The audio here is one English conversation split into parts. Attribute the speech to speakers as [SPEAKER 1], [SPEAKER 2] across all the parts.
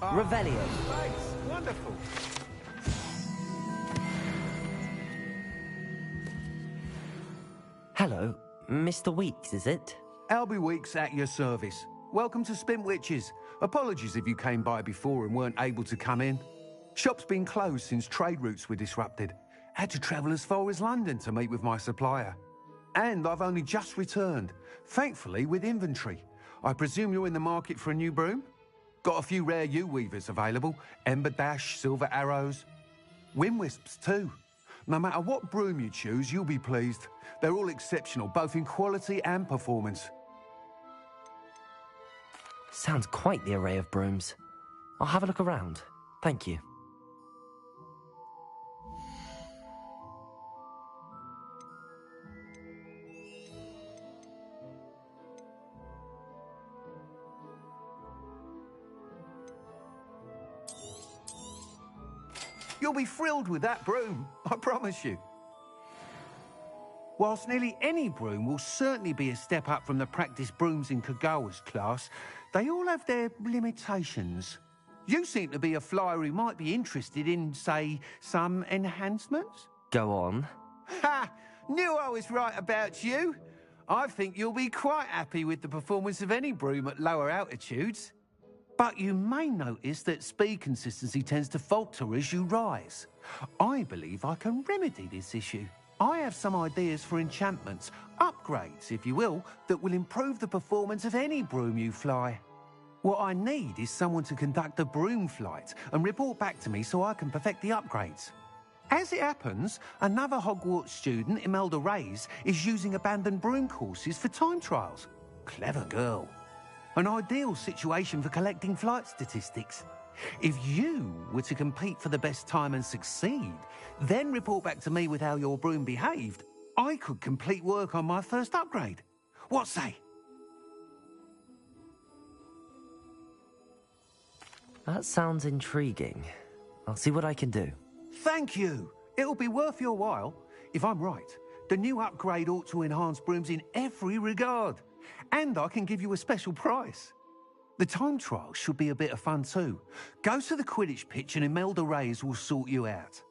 [SPEAKER 1] Revelio.
[SPEAKER 2] Thanks. Wonderful.
[SPEAKER 1] Hello, Mr. Weeks, is it?
[SPEAKER 2] Albie Weeks at your service. Welcome to Spintwitches. Apologies if you came by before and weren't able to come in. Shop's been closed since trade routes were disrupted. Had to travel as far as London to meet with my supplier. And I've only just returned, thankfully with inventory. I presume you're in the market for a new broom? Got a few rare U-weavers available. Ember Dash, Silver Arrows. Wind Wisps too. No matter what broom you choose, you'll be pleased. They're all exceptional, both in quality and performance.
[SPEAKER 1] Sounds quite the array of brooms. I'll have a look around. Thank you.
[SPEAKER 2] You'll be thrilled with that broom, I promise you. Whilst nearly any broom will certainly be a step up from the practice brooms in Kagawa's class, they all have their limitations. You seem to be a flyer who might be interested in, say, some enhancements?
[SPEAKER 1] Go on.
[SPEAKER 2] Ha! Knew I was right about you. I think you'll be quite happy with the performance of any broom at lower altitudes. But you may notice that speed consistency tends to falter as you rise. I believe I can remedy this issue. I have some ideas for enchantments, upgrades, if you will, that will improve the performance of any broom you fly. What I need is someone to conduct a broom flight and report back to me so I can perfect the upgrades. As it happens, another Hogwarts student, Imelda Reyes, is using abandoned broom courses for time trials. Clever girl. An ideal situation for collecting flight statistics. If you were to compete for the best time and succeed, then report back to me with how your broom behaved, I could complete work on my first upgrade. What say?
[SPEAKER 1] That sounds intriguing. I'll see what I can do.
[SPEAKER 2] Thank you. It'll be worth your while. If I'm right, the new upgrade ought to enhance brooms in every regard. And I can give you a special price. The time trial should be a bit of fun too. Go to the Quidditch pitch and Imelda Reyes will sort you out.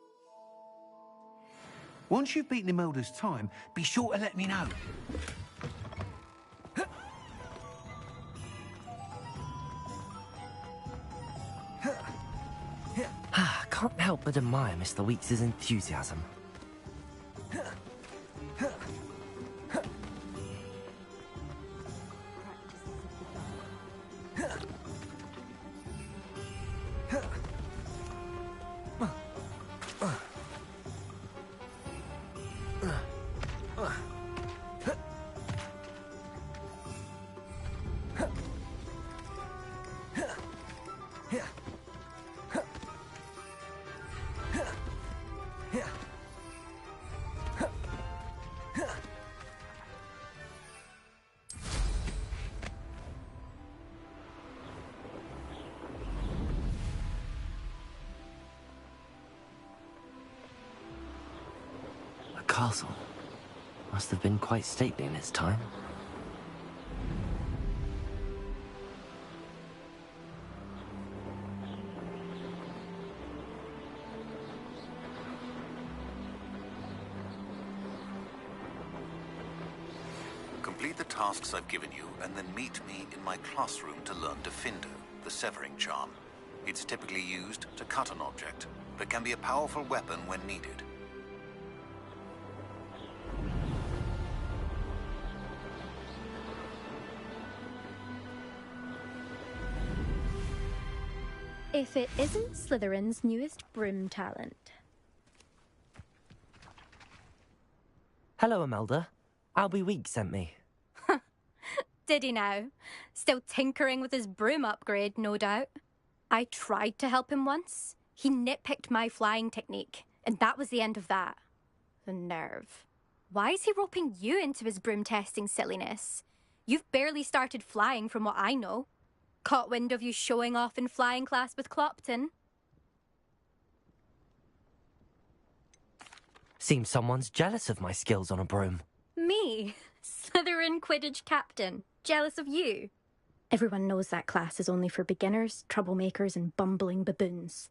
[SPEAKER 2] Once you've beaten Imelda's time, be sure to let me know.
[SPEAKER 1] Can't help but admire Mr. Weeks' enthusiasm. Castle must have been quite stately in its time.
[SPEAKER 3] Complete the tasks I've given you and then meet me in my classroom to learn Defindo, the severing charm. It's typically used to cut an object, but can be a powerful weapon when needed.
[SPEAKER 4] If it isn't Slytherin's newest broom talent.
[SPEAKER 1] Hello, Imelda. Albie Weeks sent me.
[SPEAKER 4] Did he now? Still tinkering with his broom upgrade, no doubt. I tried to help him once. He nitpicked my flying technique, and that was the end of that. The nerve. Why is he roping you into his broom testing silliness? You've barely started flying from what I know. Caught wind of you showing off in flying class with Clopton.
[SPEAKER 1] Seems someone's jealous of my skills on a broom.
[SPEAKER 4] Me? Slytherin Quidditch captain. Jealous of you? Everyone knows that class is only for beginners, troublemakers, and bumbling baboons.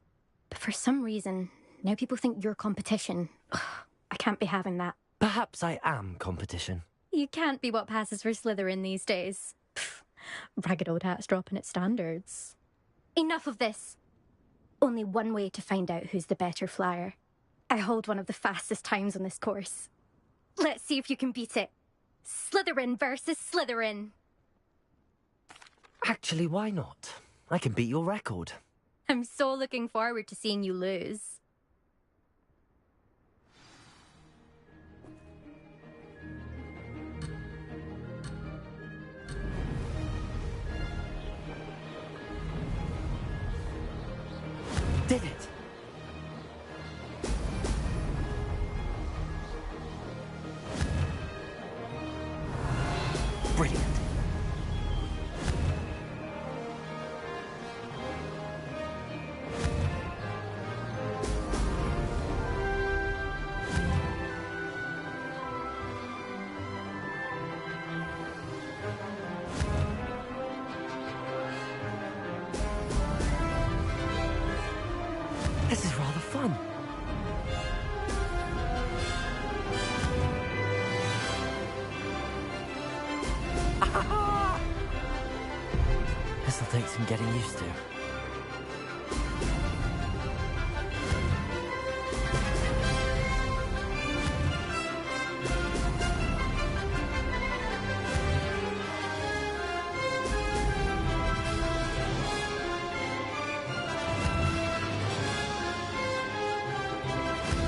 [SPEAKER 4] But for some reason, now people think you're competition. Ugh, I can't be having that.
[SPEAKER 1] Perhaps I am competition.
[SPEAKER 4] You can't be what passes for Slytherin these days. Pfft, ragged old hat's dropping its standards. Enough of this. Only one way to find out who's the better flyer. I hold one of the fastest times on this course. Let's see if you can beat it. Slytherin versus Slytherin.
[SPEAKER 1] Actually, why not? I can beat your record.
[SPEAKER 4] I'm so looking forward to seeing you lose.
[SPEAKER 1] Did it! Brilliant. This is rather fun. This'll take some getting used to.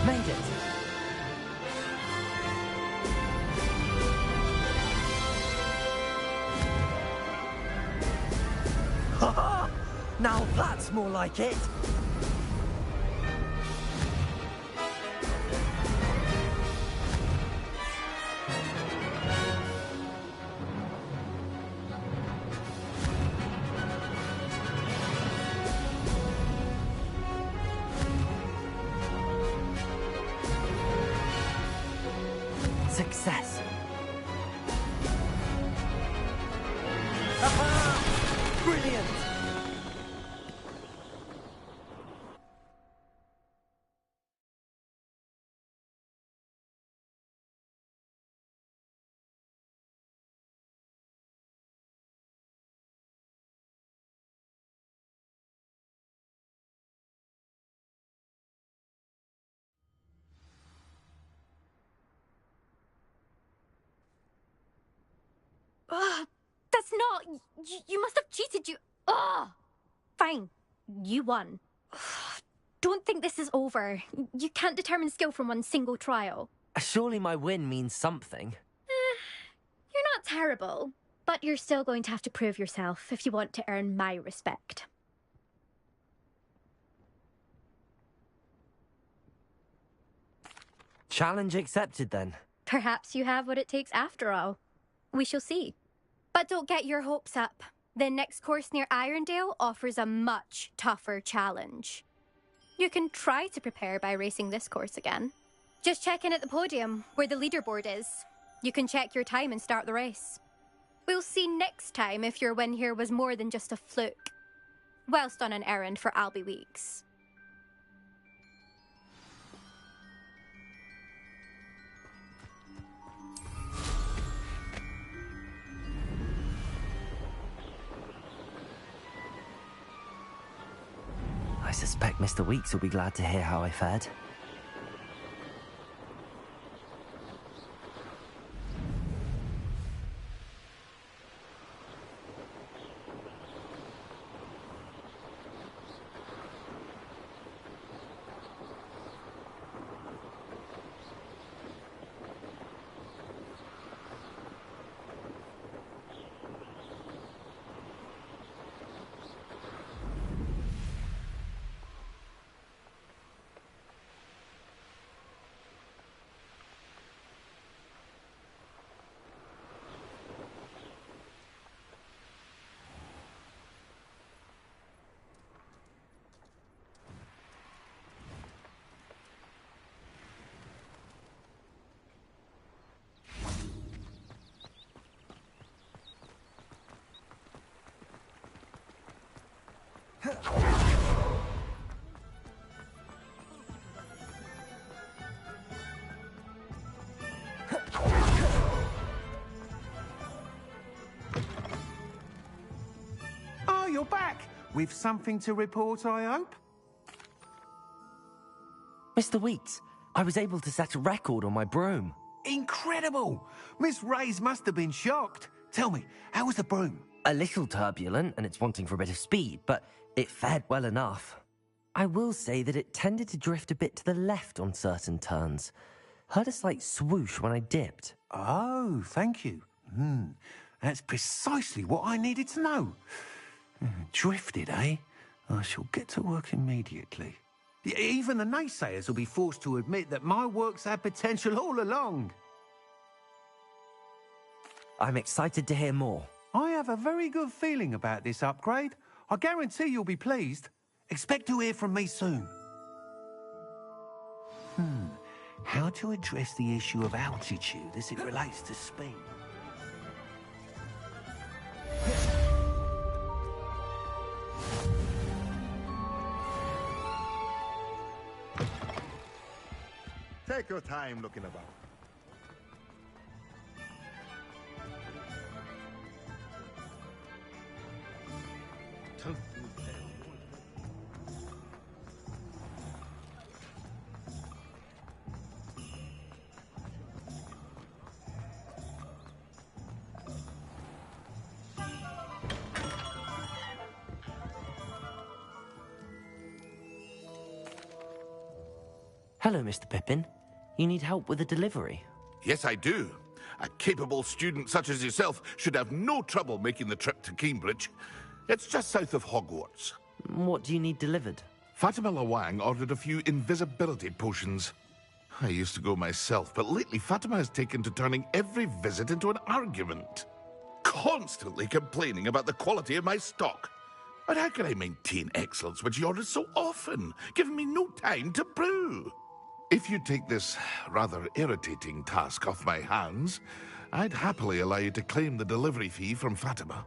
[SPEAKER 1] Made it! Now that's more like it! Success! Brilliant!
[SPEAKER 4] Ugh, that's not... You must have cheated, you... Ugh! Fine. You won. Ugh, don't think this is over. You can't determine skill from one single trial.
[SPEAKER 1] Surely my win means something.
[SPEAKER 4] You're not terrible, but you're still going to have to prove yourself if you want to earn my respect.
[SPEAKER 1] Challenge accepted, then.
[SPEAKER 4] Perhaps you have what it takes after all. We shall see. But don't get your hopes up. The next course near Irondale offers a much tougher challenge. You can try to prepare by racing this course again. Just check in at the podium, where the leaderboard is. You can check your time and start the race. We'll see next time if your win here was more than just a fluke. Whilst on an errand for Albie Weeks.
[SPEAKER 1] I suspect Mr. Weeks will be glad to hear how I fared.
[SPEAKER 2] Oh, you're back! With something to report, I hope?
[SPEAKER 1] Mr. Weeks, I was able to set a record on my broom.
[SPEAKER 2] Incredible! Miss Reyes must have been shocked. Tell me, how was the broom?
[SPEAKER 1] A little turbulent, and it's wanting for a bit of speed, but it fared well enough. I will say that it tended to drift a bit to the left on certain turns. Heard a slight swoosh when I dipped.
[SPEAKER 2] Oh, thank you. That's precisely what I needed to know. Drifted, eh? I shall get to work immediately. Even the naysayers will be forced to admit that my work's had potential all along.
[SPEAKER 1] I'm excited to hear more.
[SPEAKER 2] I have a very good feeling about this upgrade. I guarantee you'll be pleased. Expect to hear from me soon. How to address the issue of altitude as it relates to speed?
[SPEAKER 5] Take your time looking about.
[SPEAKER 1] Hello, Mr. Pippin. You need help with a delivery?
[SPEAKER 6] Yes, I do. A capable student such as yourself should have no trouble making the trip to Cambridge. It's just south of Hogwarts.
[SPEAKER 1] What do you need delivered?
[SPEAKER 6] Fatima Lawang ordered a few invisibility potions. I used to go myself, but lately Fatima has taken to turning every visit into an argument. Constantly complaining about the quality of my stock. But how can I maintain excellence when she orders so often, giving me no time to brew? If you take this rather irritating task off my hands, I'd happily allow you to claim the delivery fee from Fatima.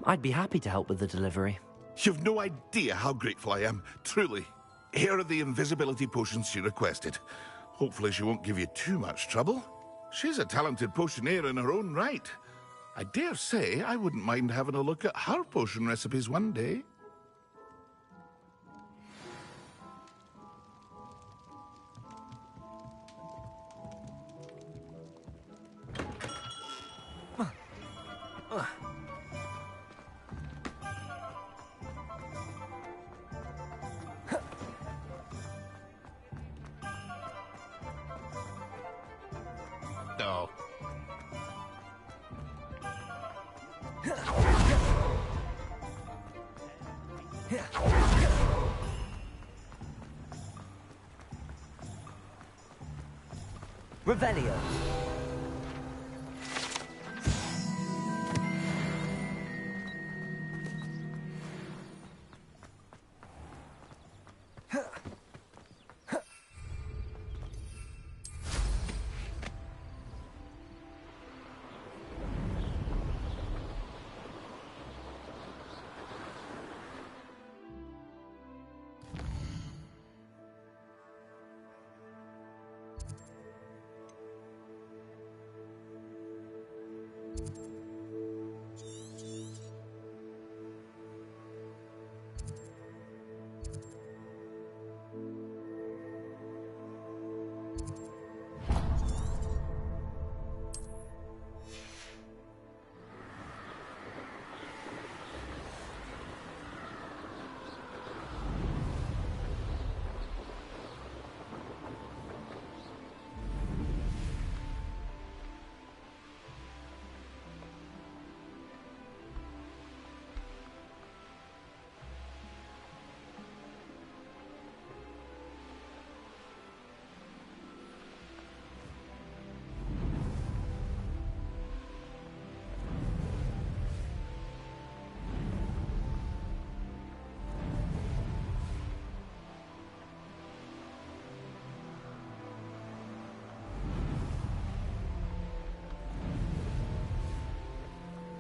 [SPEAKER 1] I'd be happy to help with the delivery.
[SPEAKER 6] You've no idea how grateful I am, truly. Here are the invisibility potions she requested. Hopefully she won't give you too much trouble. She's a talented potioneer in her own right. I dare say I wouldn't mind having a look at her potion recipes one day.
[SPEAKER 7] No.
[SPEAKER 1] Revelio.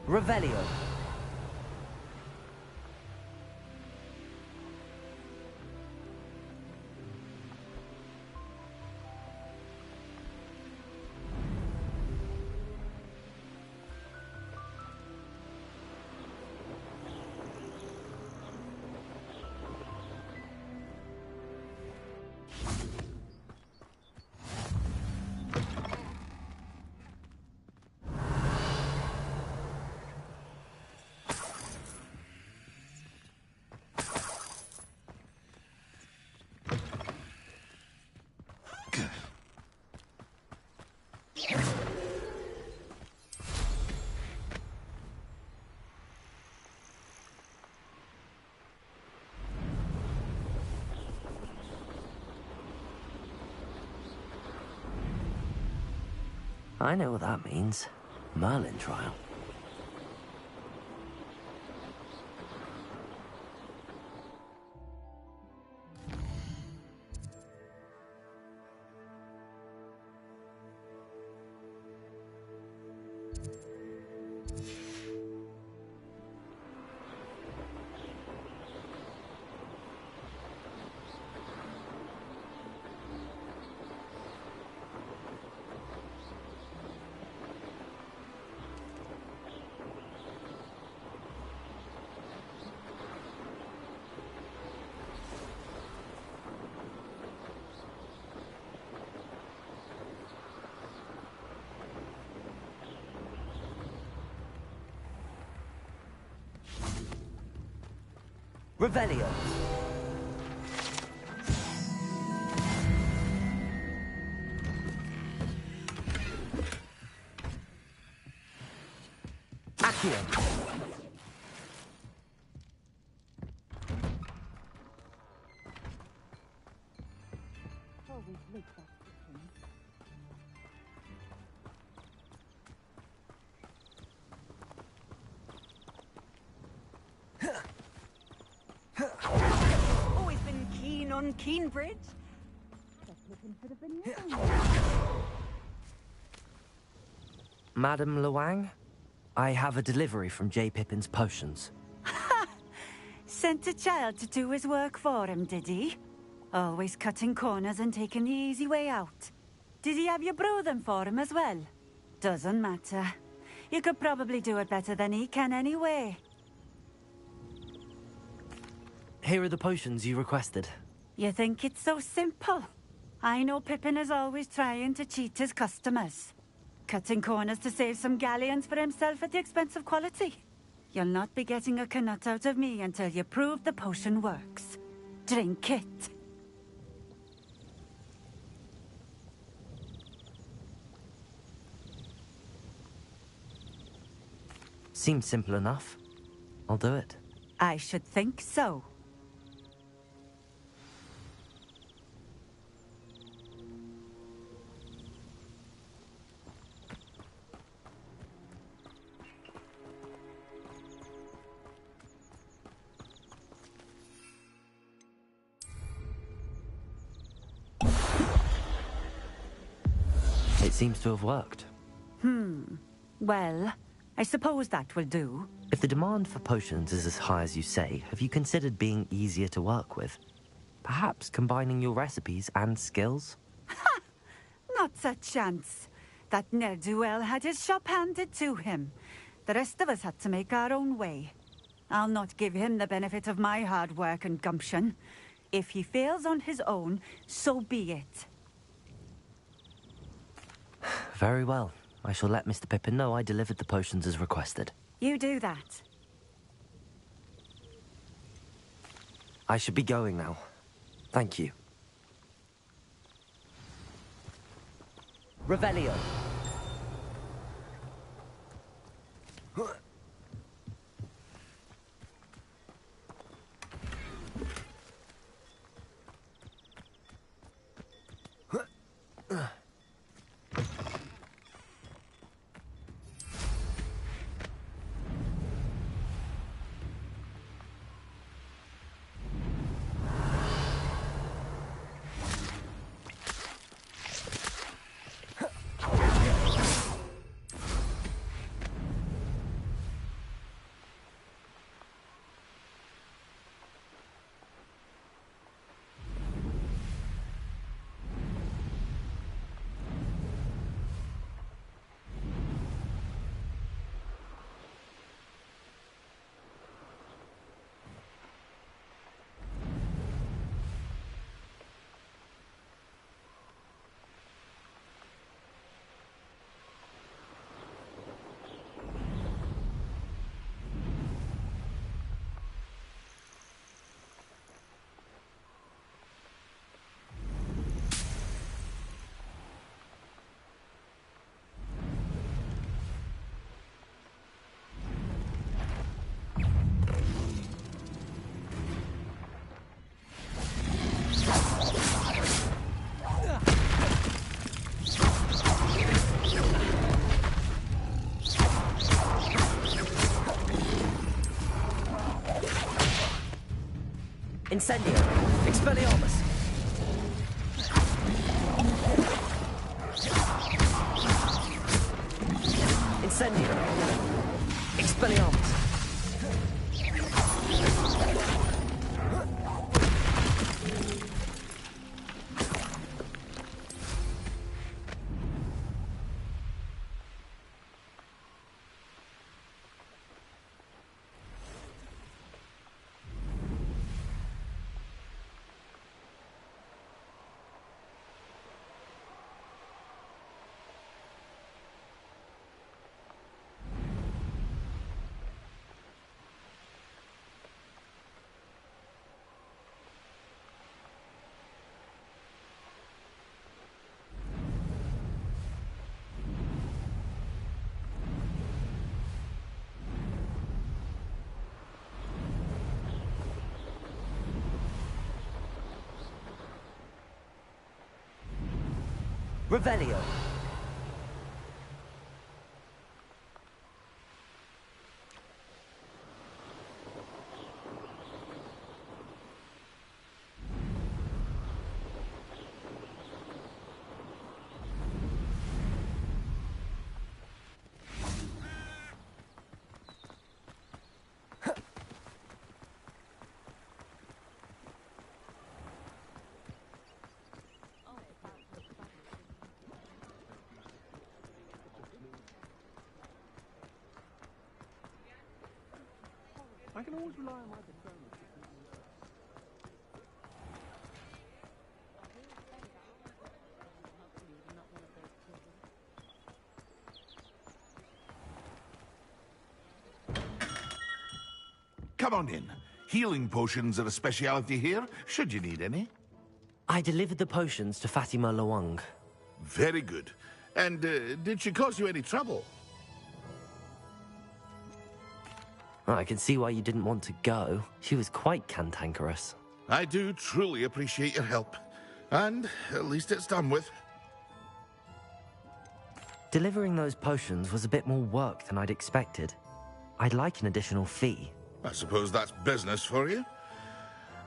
[SPEAKER 1] Revelio. I know what that means. Merlin trial. Revelio. Accio.
[SPEAKER 8] Always been keen on Keenbridge.
[SPEAKER 1] Madam Luang, I have a delivery from J. Pippin's potions.
[SPEAKER 8] Sent a child to do his work for him, did he? Always cutting corners and taking the easy way out. Did he have you brew them for him as well? Doesn't matter. You could probably do it better than he can anyway.
[SPEAKER 1] Here are the potions you requested.
[SPEAKER 8] You think it's so simple? I know Pippin is always trying to cheat his customers. Cutting corners to save some galleons for himself at the expense of quality. You'll not be getting a canut out of me until you prove the potion works. Drink it.
[SPEAKER 1] Seems simple enough. I'll do it.
[SPEAKER 8] I should think so.
[SPEAKER 1] It seems to have worked.
[SPEAKER 8] Well, I suppose that will do.
[SPEAKER 1] If the demand for potions is as high as you say, have you considered being easier to work with? Perhaps combining your recipes and skills?
[SPEAKER 8] Not a chance. That ne'er-do-well had his shop handed to him. The rest of us had to make our own way. I'll not give him the benefit of my hard work and gumption. If he fails on his own, so be it.
[SPEAKER 1] Very well. I shall let Mr. Pippin know I delivered the potions as requested.
[SPEAKER 8] You do that.
[SPEAKER 1] I should be going now. Thank you. Revelio. Incendio! Expelliarmus! Incendio! Expelliarmus! Revelio.
[SPEAKER 2] I can always rely on my discernment.
[SPEAKER 6] Come on in. Healing potions are a speciality here, should you need any.
[SPEAKER 1] I delivered the potions to Fatima Lawang.
[SPEAKER 6] Very good. And did she cause you any trouble?
[SPEAKER 1] I can see why you didn't want to go. She was quite cantankerous.
[SPEAKER 6] I do truly appreciate your help. And at least it's done with.
[SPEAKER 1] Delivering those potions was a bit more work than I'd expected. I'd like an additional fee.
[SPEAKER 6] I suppose that's business for you.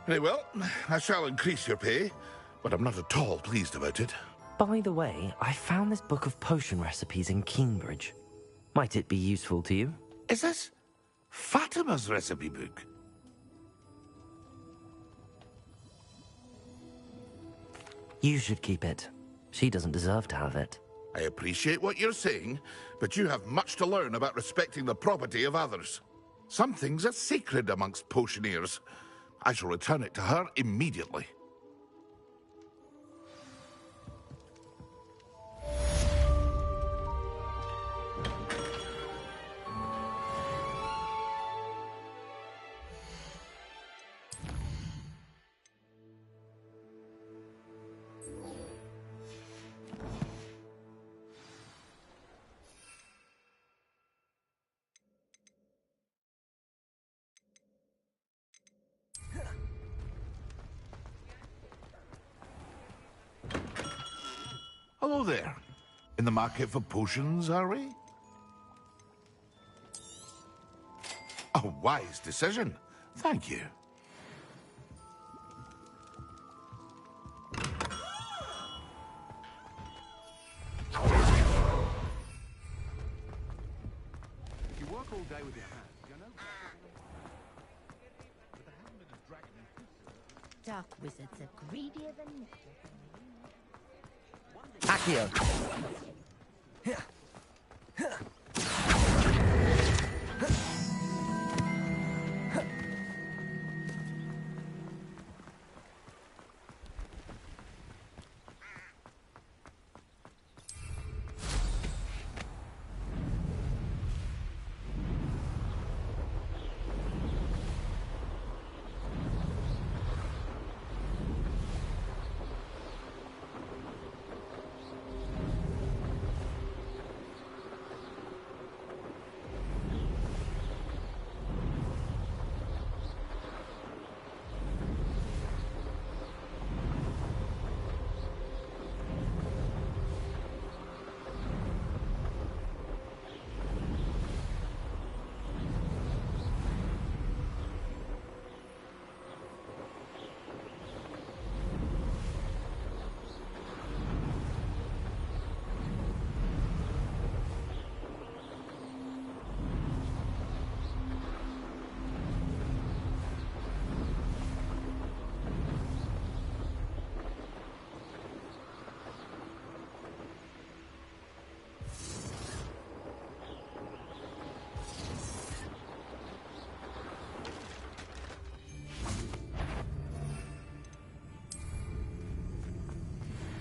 [SPEAKER 6] Very well, I shall increase your pay, but I'm not at all pleased about it.
[SPEAKER 1] By the way, I found this book of potion recipes in Cambridge. Might it be useful to you?
[SPEAKER 6] Is this Fatima's recipe book?
[SPEAKER 1] You should keep it. She doesn't deserve to have it.
[SPEAKER 6] I appreciate what you're saying, but you have much to learn about respecting the property of others. Some things are sacred amongst potioneers. I shall return it to her immediately. Hello there. In the market for potions, are we? A wise decision. Thank you.
[SPEAKER 2] You work all day with your hands, you know?
[SPEAKER 9] Dark wizards are greedier than nectar.
[SPEAKER 1] Accio!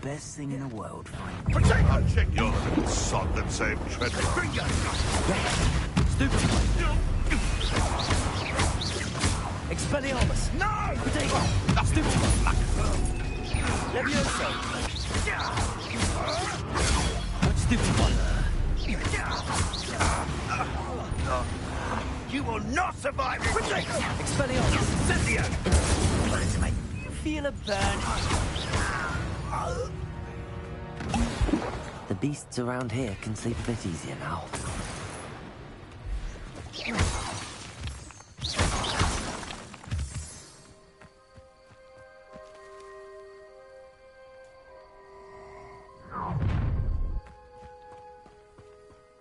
[SPEAKER 10] best thing in the world, fine.
[SPEAKER 6] I'll check your little sod that saved Treadwell.
[SPEAKER 1] Stupid. Expelliarmus!
[SPEAKER 10] No!
[SPEAKER 1] Potato! Stupid. Levioso! Stupid one!
[SPEAKER 10] You will not survive!
[SPEAKER 1] Expelliarmus!
[SPEAKER 10] Cynthia! You feel a burn?
[SPEAKER 1] The beasts around here can sleep a bit easier now.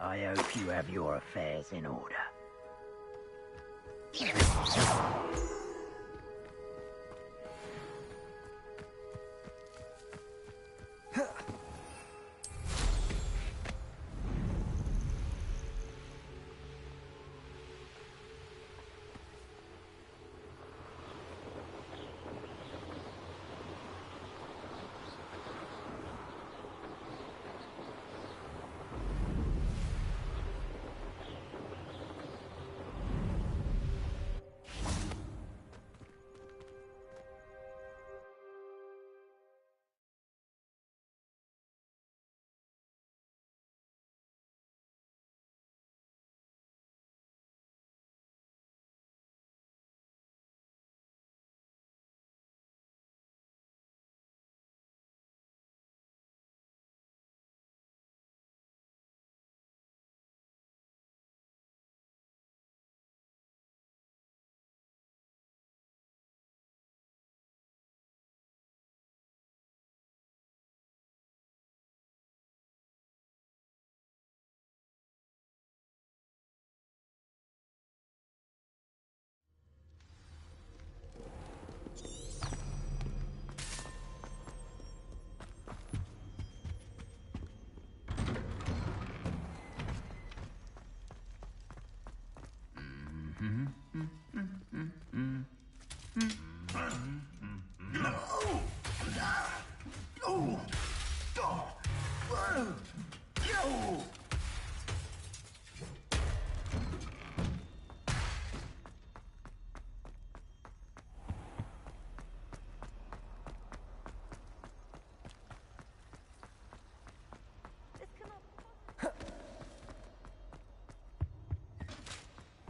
[SPEAKER 10] I hope you have your affairs in order.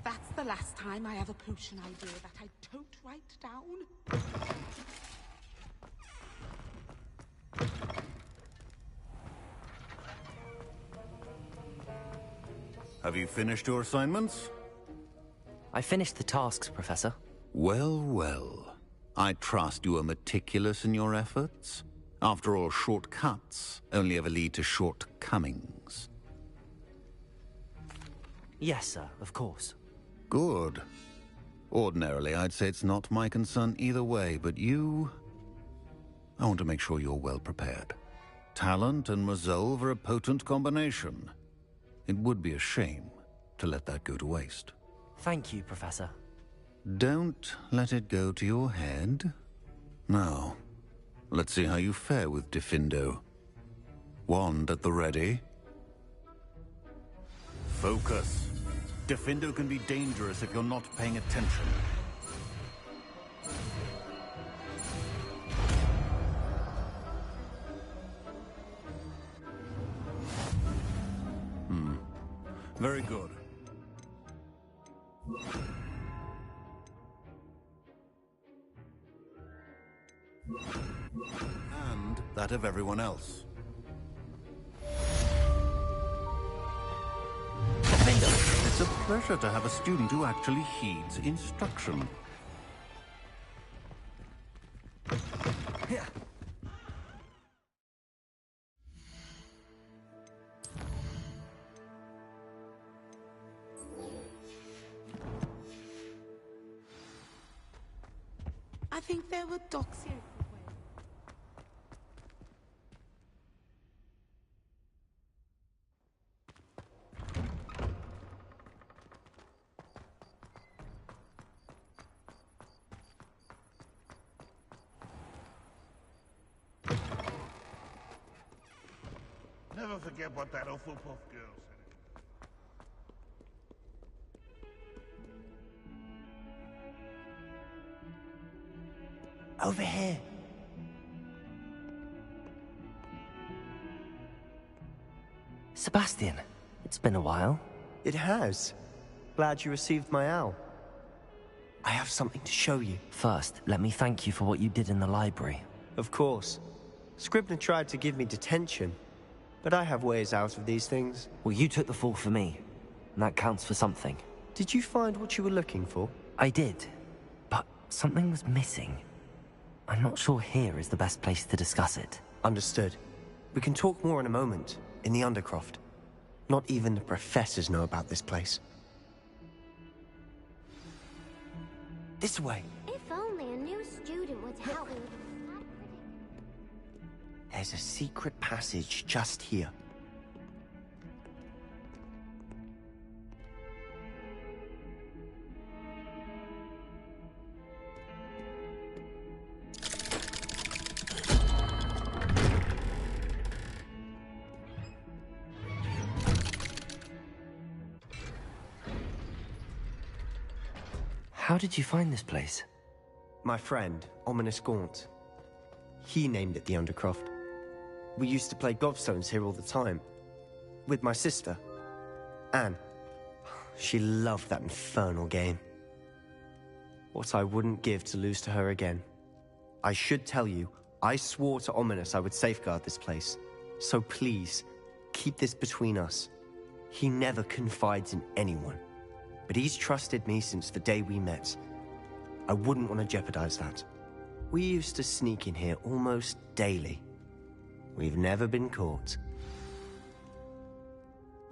[SPEAKER 11] That's the last time I have a potion idea that I don't write down.
[SPEAKER 3] Have you finished your assignments?
[SPEAKER 1] I finished the tasks, Professor.
[SPEAKER 3] Well, well. I trust you are meticulous in your efforts. After all, shortcuts only ever lead to shortcomings.
[SPEAKER 1] Yes, sir, of course.
[SPEAKER 3] Good. Ordinarily, I'd say it's not my concern either way, but you... I want to make sure you're well prepared. Talent and resolve are a potent combination. It would be a shame to let that go to waste.
[SPEAKER 1] Thank you, Professor.
[SPEAKER 3] Don't let it go to your head. Now, let's see how you fare with Diffindo. Wand at the ready. Focus. Diffindo can be dangerous if you're not paying attention. Very good. And that of everyone else. It's a pleasure to have a student who actually heeds instruction.
[SPEAKER 11] I think there were docks here.
[SPEAKER 6] Never forget what that Hufflepuff girl said.
[SPEAKER 10] Over here.
[SPEAKER 1] Sebastian, it's been a while.
[SPEAKER 10] It has. Glad you received my owl. I have something to show you.
[SPEAKER 1] First, let me thank you for what you did in the library.
[SPEAKER 10] Of course. Scribner tried to give me detention, but I have ways out of these things.
[SPEAKER 1] Well, you took the fall for me, and that counts for something.
[SPEAKER 10] Did you find what you were looking for?
[SPEAKER 1] I did, but something was missing. I'm not sure here is the best place to discuss it.
[SPEAKER 10] Understood. We can talk more in a moment, in the Undercroft. Not even the professors know about this place. This way.
[SPEAKER 12] If only a new student would help me with this.
[SPEAKER 10] There's a secret passage just here.
[SPEAKER 1] How did you find this place?
[SPEAKER 10] My friend, Ominous Gaunt. He named it the Undercroft. We used to play gobstones here all the time. With my sister, Anne. She loved that infernal game. What I wouldn't give to lose to her again. I should tell you, I swore to Ominous I would safeguard this place. So please, keep this between us. He never confides in anyone. But he's trusted me since the day we met. I wouldn't want to jeopardize that. We used to sneak in here almost daily. We've never been caught.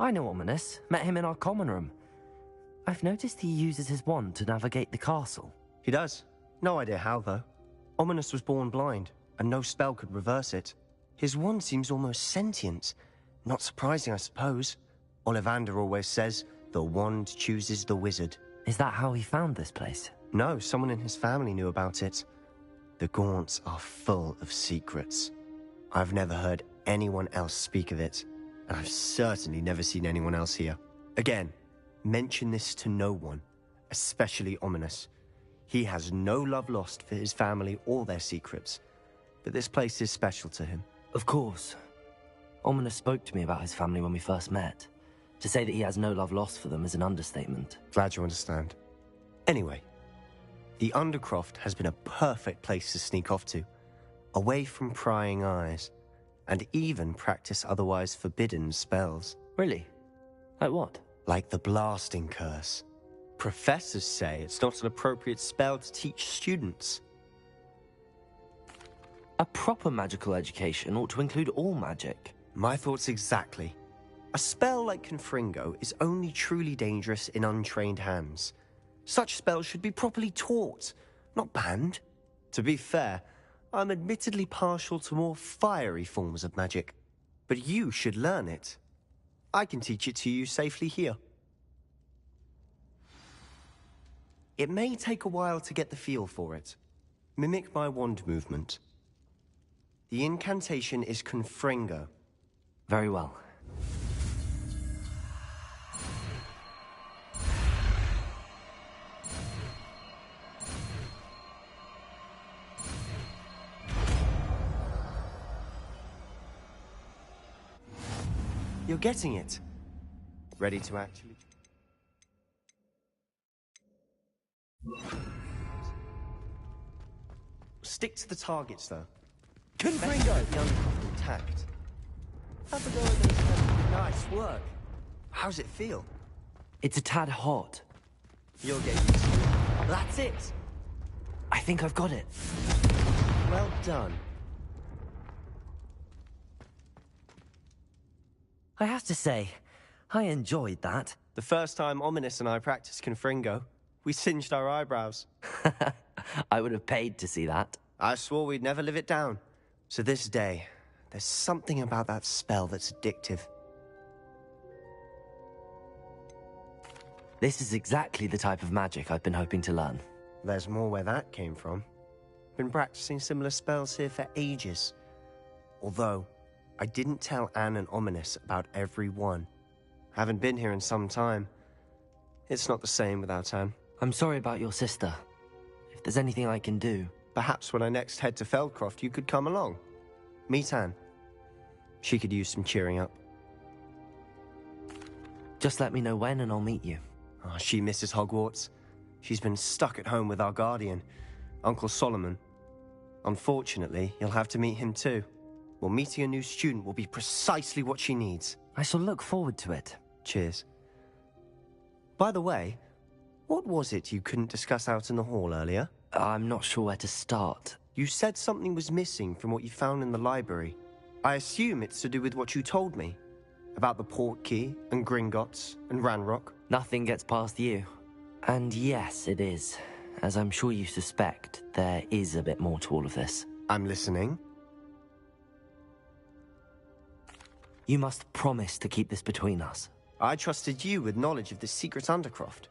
[SPEAKER 1] I know Ominous. Met him in our common room. I've noticed he uses his wand to navigate the castle.
[SPEAKER 10] He does. No idea how, though. Ominous was born blind, and no spell could reverse it. His wand seems almost sentient. Not surprising, I suppose. Ollivander always says, the wand chooses the wizard.
[SPEAKER 1] Is that how he found this place?
[SPEAKER 10] No, someone in his family knew about it. The Gaunts are full of secrets. I've never heard anyone else speak of it, and I've certainly never seen anyone else here. Again, mention this to no one, especially Ominous. He has no love lost for his family or their secrets, but this place is special to him.
[SPEAKER 1] Of course. Ominous spoke to me about his family when we first met. To say that he has no love lost for them is an understatement.
[SPEAKER 10] Glad you understand. Anyway, the Undercroft has been a perfect place to sneak off to, away from prying eyes, and even practice otherwise forbidden spells.
[SPEAKER 1] Really? Like what?
[SPEAKER 10] Like the blasting curse. Professors say it's not an appropriate spell to teach students.
[SPEAKER 1] A proper magical education ought to include all magic.
[SPEAKER 10] My thoughts exactly. A spell like Confringo is only truly dangerous in untrained hands. Such spells should be properly taught, not banned. To be fair, I'm admittedly partial to more fiery forms of magic, but you should learn it. I can teach it to you safely here. It may take a while to get the feel for it. Mimic my wand movement. The incantation is Confringo.
[SPEAKER 1] Very well.
[SPEAKER 10] You're getting it. Ready to actually... Stick to the targets, though. Confringo! The Undercroft intact. Have a go at this. Nice work. How's it feel?
[SPEAKER 1] It's a tad hot.
[SPEAKER 10] You'll get used to it. That's it!
[SPEAKER 1] I think I've got it.
[SPEAKER 10] Well done.
[SPEAKER 1] I have to say, I enjoyed that.
[SPEAKER 10] The first time Ominous and I practiced Confringo, we singed our eyebrows.
[SPEAKER 1] I would have paid to see that.
[SPEAKER 10] I swore we'd never live it down. To this day, there's something about that spell that's addictive.
[SPEAKER 1] This is exactly the type of magic I've been hoping to learn.
[SPEAKER 10] There's more where that came from. Been practicing similar spells here for ages. Although, I didn't tell Anne and Ominous about every one. Haven't been here in some time. It's not the same without Anne.
[SPEAKER 1] I'm sorry about your sister. If there's anything I can do...
[SPEAKER 10] Perhaps when I next head to Feldcroft, you could come along. Meet Anne. She could use some cheering up.
[SPEAKER 1] Just let me know when and I'll meet you.
[SPEAKER 10] Oh, she misses Hogwarts. She's been stuck at home with our guardian, Uncle Solomon. Unfortunately, you'll have to meet him too. Well, meeting a new student will be precisely what she needs.
[SPEAKER 1] I shall look forward to it.
[SPEAKER 10] Cheers. By the way, what was it you couldn't discuss out in the hall earlier?
[SPEAKER 1] I'm not sure where to start.
[SPEAKER 10] You said something was missing from what you found in the library. I assume it's to do with what you told me. About the Portkey, and Gringotts, and Ranrock.
[SPEAKER 1] Nothing gets past you. And yes, it is. As I'm sure you suspect, there is a bit more to all of this.
[SPEAKER 10] I'm listening.
[SPEAKER 1] You must promise to keep this between us.
[SPEAKER 10] I trusted you with knowledge of this secret Undercroft.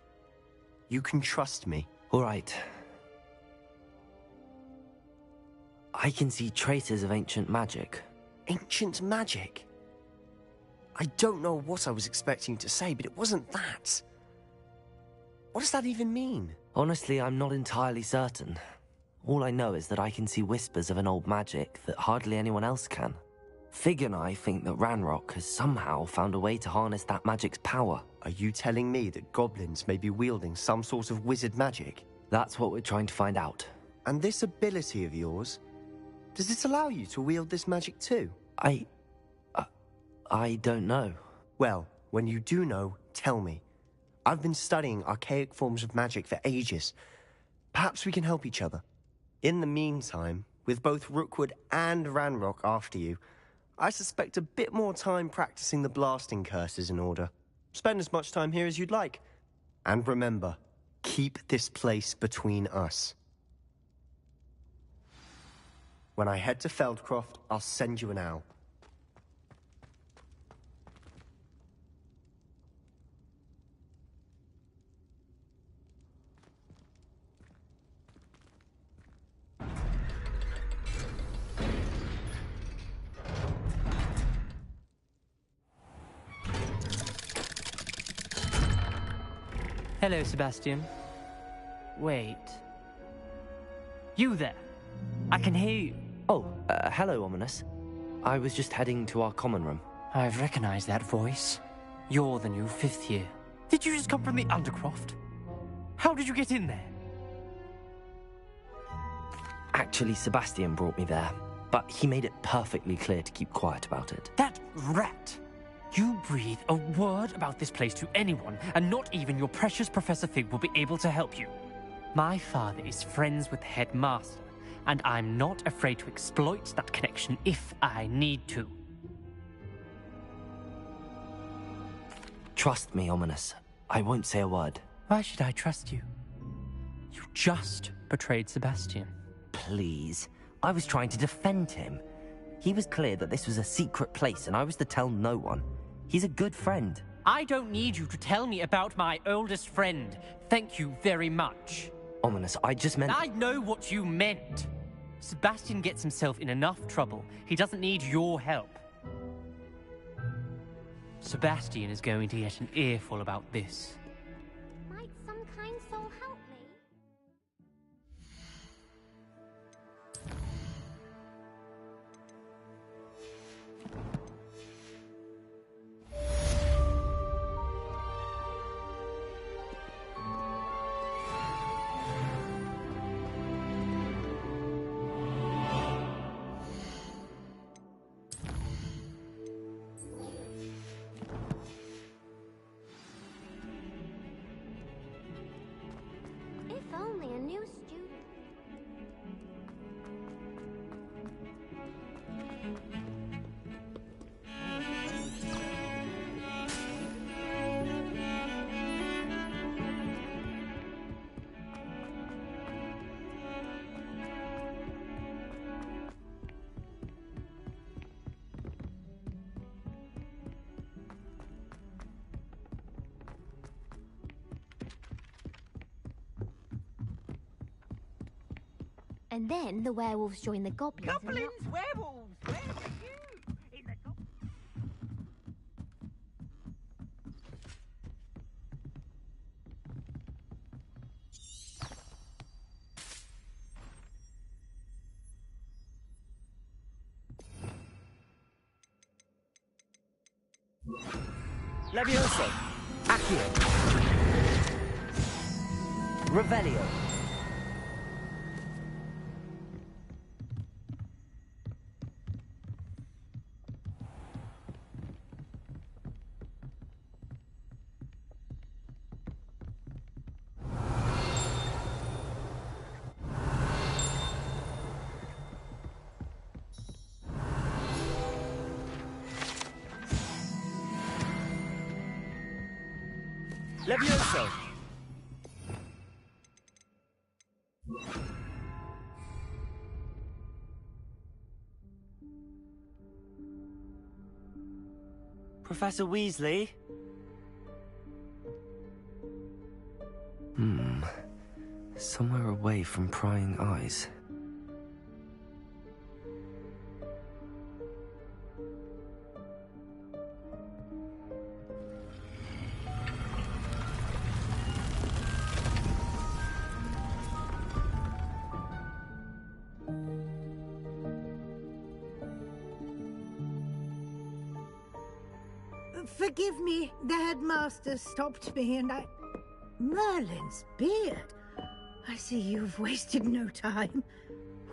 [SPEAKER 10] You can trust me.
[SPEAKER 1] All right. I can see traces of ancient magic.
[SPEAKER 10] Ancient magic? I don't know what I was expecting to say, but it wasn't that. What does that even mean?
[SPEAKER 1] Honestly, I'm not entirely certain. All I know is that I can see whispers of an old magic that hardly anyone else can. Fig and I think that Ranrock has somehow found a way to harness that magic's power.
[SPEAKER 10] Are you telling me that goblins may be wielding some sort of wizard magic?
[SPEAKER 1] That's what we're trying to find out.
[SPEAKER 10] And this ability of yours, does it allow you to wield this magic too?
[SPEAKER 1] I don't know.
[SPEAKER 10] Well, when you do know, tell me. I've been studying archaic forms of magic for ages. Perhaps we can help each other. In the meantime, with both Rookwood and Ranrock after you, I suspect a bit more time practicing the blasting curse is in order. Spend as much time here as you'd like. And remember, keep this place between us. When I head to Feldcroft, I'll send you an owl.
[SPEAKER 13] Hello, Sebastian. Wait. You there? I can hear you.
[SPEAKER 1] Oh, hello, Ominous. I was just heading to our common room.
[SPEAKER 13] I've recognized that voice. You're the new 5th year. Did you just come from the Undercroft? How did you get in there?
[SPEAKER 1] Actually, Sebastian brought me there, but he made it perfectly clear to keep quiet about it.
[SPEAKER 13] That rat! You breathe a word about this place to anyone, and not even your precious Professor Fig will be able to help you. My father is friends with the headmaster, and I'm not afraid to exploit that connection if I need to.
[SPEAKER 1] Trust me, Ominous. I won't say a word.
[SPEAKER 13] Why should I trust you? You just betrayed Sebastian.
[SPEAKER 1] Please. I was trying to defend him. He was clear that this was a secret place, and I was to tell no one. He's a good friend.
[SPEAKER 13] I don't need you to tell me about my oldest friend. Thank you very much.
[SPEAKER 1] Ominous, I just meant...
[SPEAKER 13] I know what you meant. Sebastian gets himself in enough trouble. He doesn't need your help. Sebastian is going to get an earful about this.
[SPEAKER 12] Might some kind soul help me? If only a new student. And then the werewolves join the goblins.
[SPEAKER 11] Goblins, werewolves, where are you? In the
[SPEAKER 1] Levioso. Accio. Revelio. Levioso.
[SPEAKER 10] Professor Weasley?
[SPEAKER 1] Somewhere away from prying eyes.
[SPEAKER 14] Forgive me, the headmaster stopped me and I... Merlin's beard. I see you've wasted no time.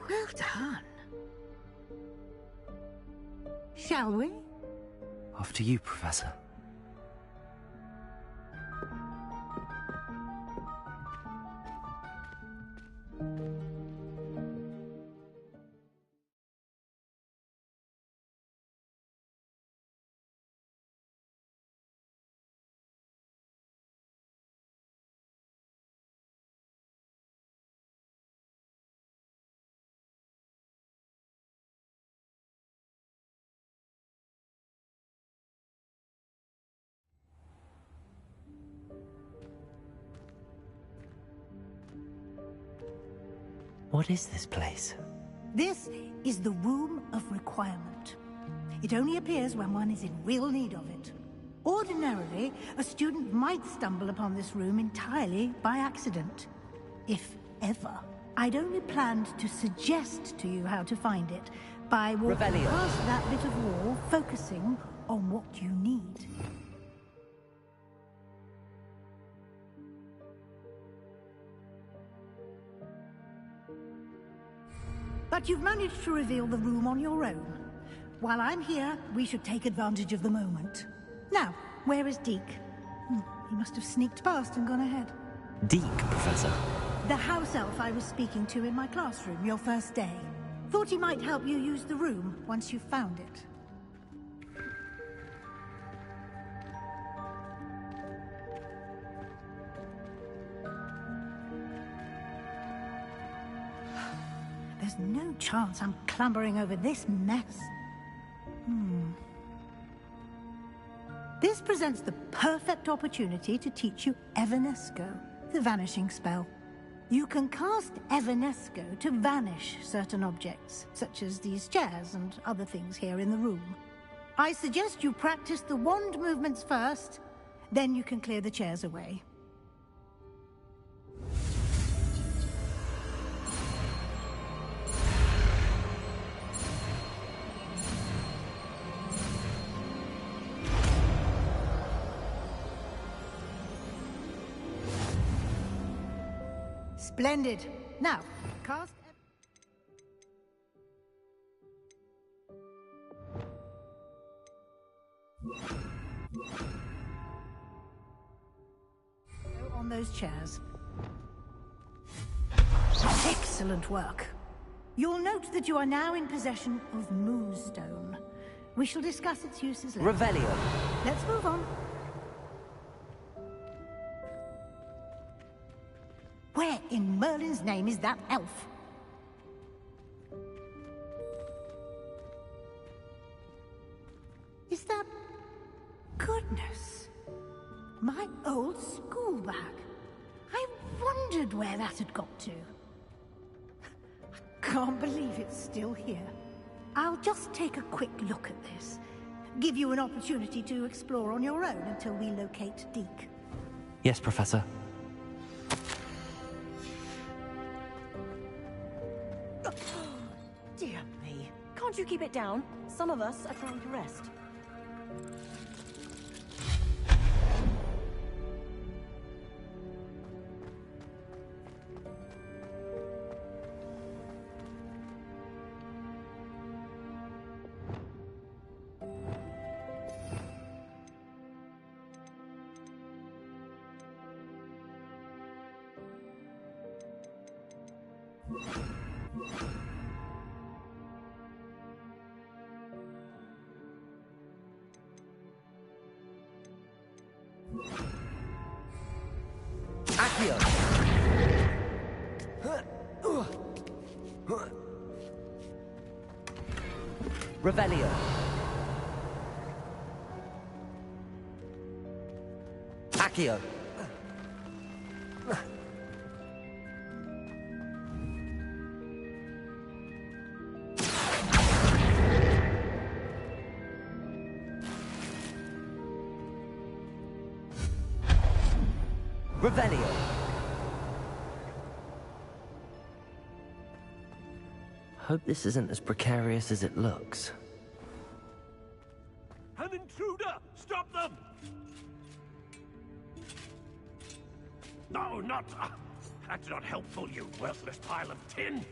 [SPEAKER 14] Well done. Shall we?
[SPEAKER 1] After you, Professor. What is this place?
[SPEAKER 14] This is the Room of Requirement. It only appears when one is in real need of it. Ordinarily, a student might stumble upon this room entirely by accident. If ever. I'd only planned to suggest to you how to find it by walking past that bit of wall, focusing on what you need. But you've managed to reveal the room on your own. While I'm here, we should take advantage of the moment. Now, where is Deke? He must have sneaked past and gone ahead.
[SPEAKER 1] Deke, Professor.
[SPEAKER 14] The house elf I was speaking to in my classroom your first day. Thought he might help you use the room once you found it. There's no chance I'm clambering over this mess. This presents the perfect opportunity to teach you Evanesco, the vanishing spell. You can cast Evanesco to vanish certain objects, such as these chairs and other things here in the room. I suggest you practice the wand movements first, then you can clear the chairs away. Splendid. Now, cast... on those chairs. Excellent work. You'll note that you are now in possession of Moonstone. We shall discuss its uses later.
[SPEAKER 1] Revelio.
[SPEAKER 14] Let's move on. Where in Merlin's name is that elf? Is that... Goodness. My old school bag. I wondered where that had got to. I can't believe it's still here. I'll just take a quick look at this. Give you an opportunity to explore on your own until we locate Deke.
[SPEAKER 1] Yes, Professor.
[SPEAKER 15] Dear me. Can't you keep it down? Some of us are trying to rest.
[SPEAKER 1] Accio! Revelio! Accio! Revelio! Hope this isn't as precarious as it looks.
[SPEAKER 15] An intruder! Stop them! No, not... that's not helpful, you worthless pile of tin!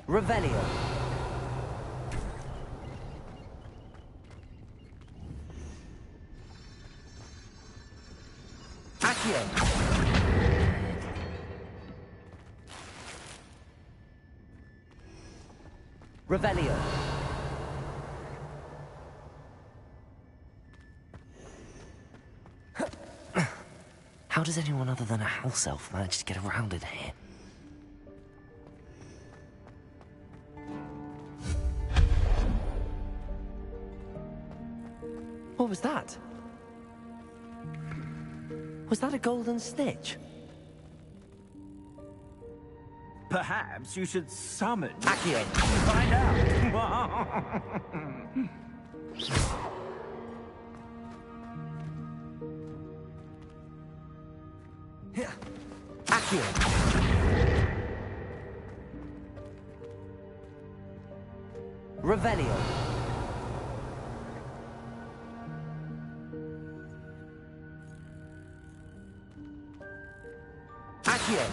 [SPEAKER 1] Revelio! Accio! Revelio! How does anyone other than a house elf manage to get around in here? What was that? Was that a golden snitch?
[SPEAKER 15] Perhaps you should summon...
[SPEAKER 1] Accio!
[SPEAKER 15] Find out!
[SPEAKER 1] Accio! Revelio! Accio!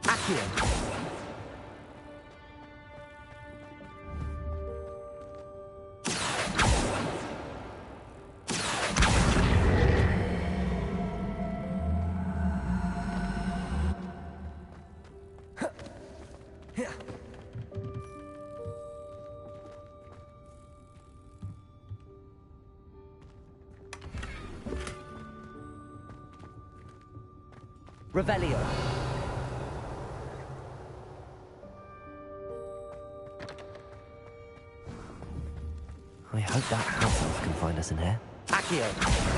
[SPEAKER 1] Accio! Revelio! I hope that house elf can find us in here. Accio!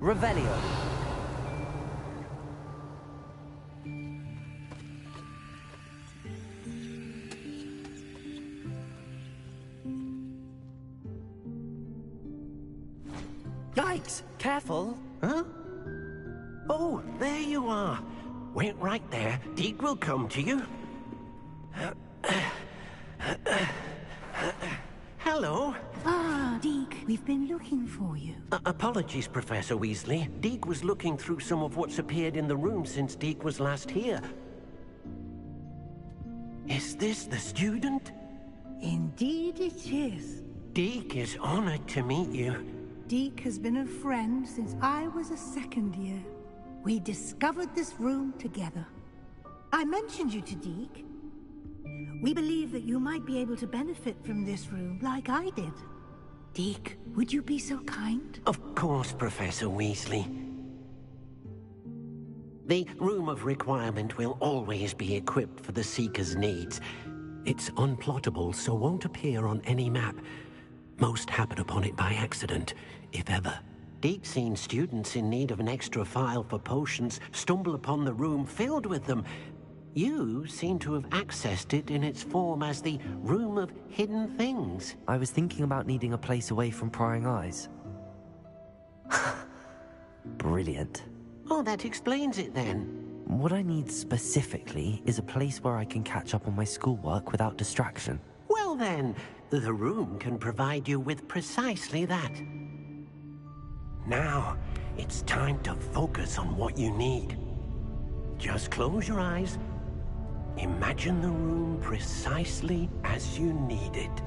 [SPEAKER 1] Revelio.
[SPEAKER 16] Yikes!
[SPEAKER 1] Careful.
[SPEAKER 16] Huh? Oh, there you are. Wait right there. Deke will come to you. Hello.
[SPEAKER 14] Ah, Deke, we've been looking for you.
[SPEAKER 16] Apologies, Professor Weasley. Deke was looking through some of what's appeared in the room since Deke was last here. Is this the student?
[SPEAKER 14] Indeed it is.
[SPEAKER 16] Deke is honored to meet you.
[SPEAKER 14] Deke has been a friend since I was a second year. We discovered this room together. I mentioned you to Deke. We believe that you might be able to benefit from this room like I did. Deke, would you be so kind?
[SPEAKER 16] Of course, Professor Weasley. The Room of Requirement will always be equipped for the Seeker's needs. It's unplottable, so won't appear on any map. Most happen upon it by accident, if ever. Deke's seen students in need of an extra file for potions stumble upon the room filled with them. You seem to have accessed it in its form as the Room of Hidden Things.
[SPEAKER 1] I was thinking about needing a place away from prying eyes. Brilliant.
[SPEAKER 16] Oh, that explains it then.
[SPEAKER 1] What I need specifically is a place where I can catch up on my schoolwork without distraction.
[SPEAKER 16] Well then, the room can provide you with precisely that. Now, it's time to focus on what you need. Just close your eyes. Imagine the room precisely as you need it.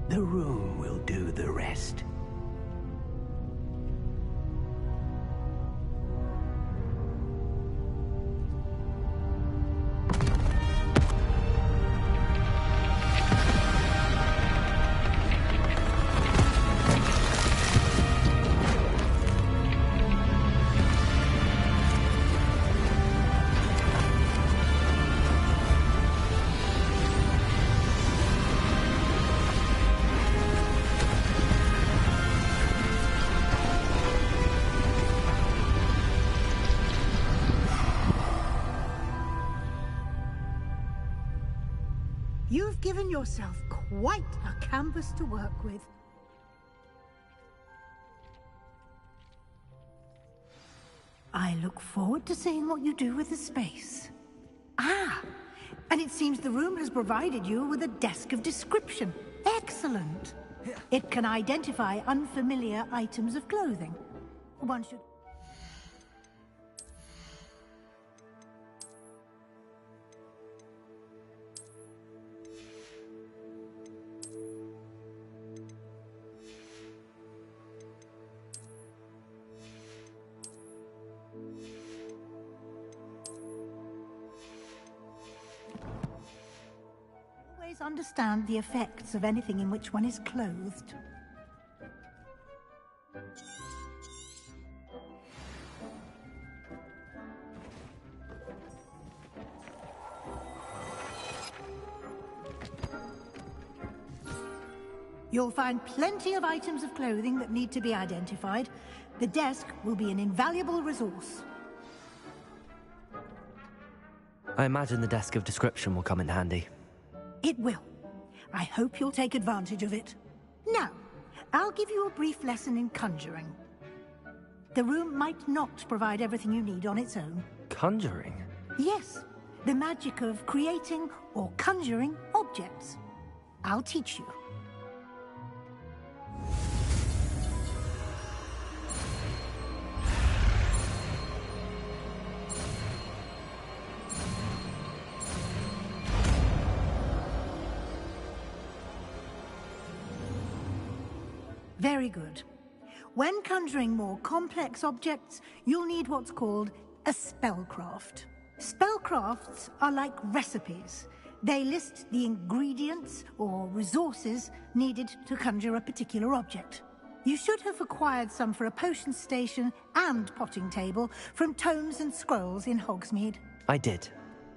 [SPEAKER 16] The room will do the rest.
[SPEAKER 14] You've given yourself quite a canvas to work with. I look forward to seeing what you do with the space. Ah, and it seems the room has provided you with a desk of description. Excellent. It can identify unfamiliar items of clothing. One should... understand the effects of anything in which one is clothed. You'll find plenty of items of clothing that need to be identified. The desk will be an invaluable resource.
[SPEAKER 1] I imagine the desk of description will come in handy.
[SPEAKER 14] It will. I hope you'll take advantage of it. Now, I'll give you a brief lesson in conjuring. The room might not provide everything you need on its own.
[SPEAKER 1] Conjuring?
[SPEAKER 14] Yes, the magic of creating or conjuring objects. I'll teach you. Very good. When conjuring more complex objects, you'll need what's called a spellcraft. Spellcrafts are like recipes. They list the ingredients or resources needed to conjure a particular object. You should have acquired some for a potion station and potting table from tomes and scrolls in Hogsmeade.
[SPEAKER 1] I did.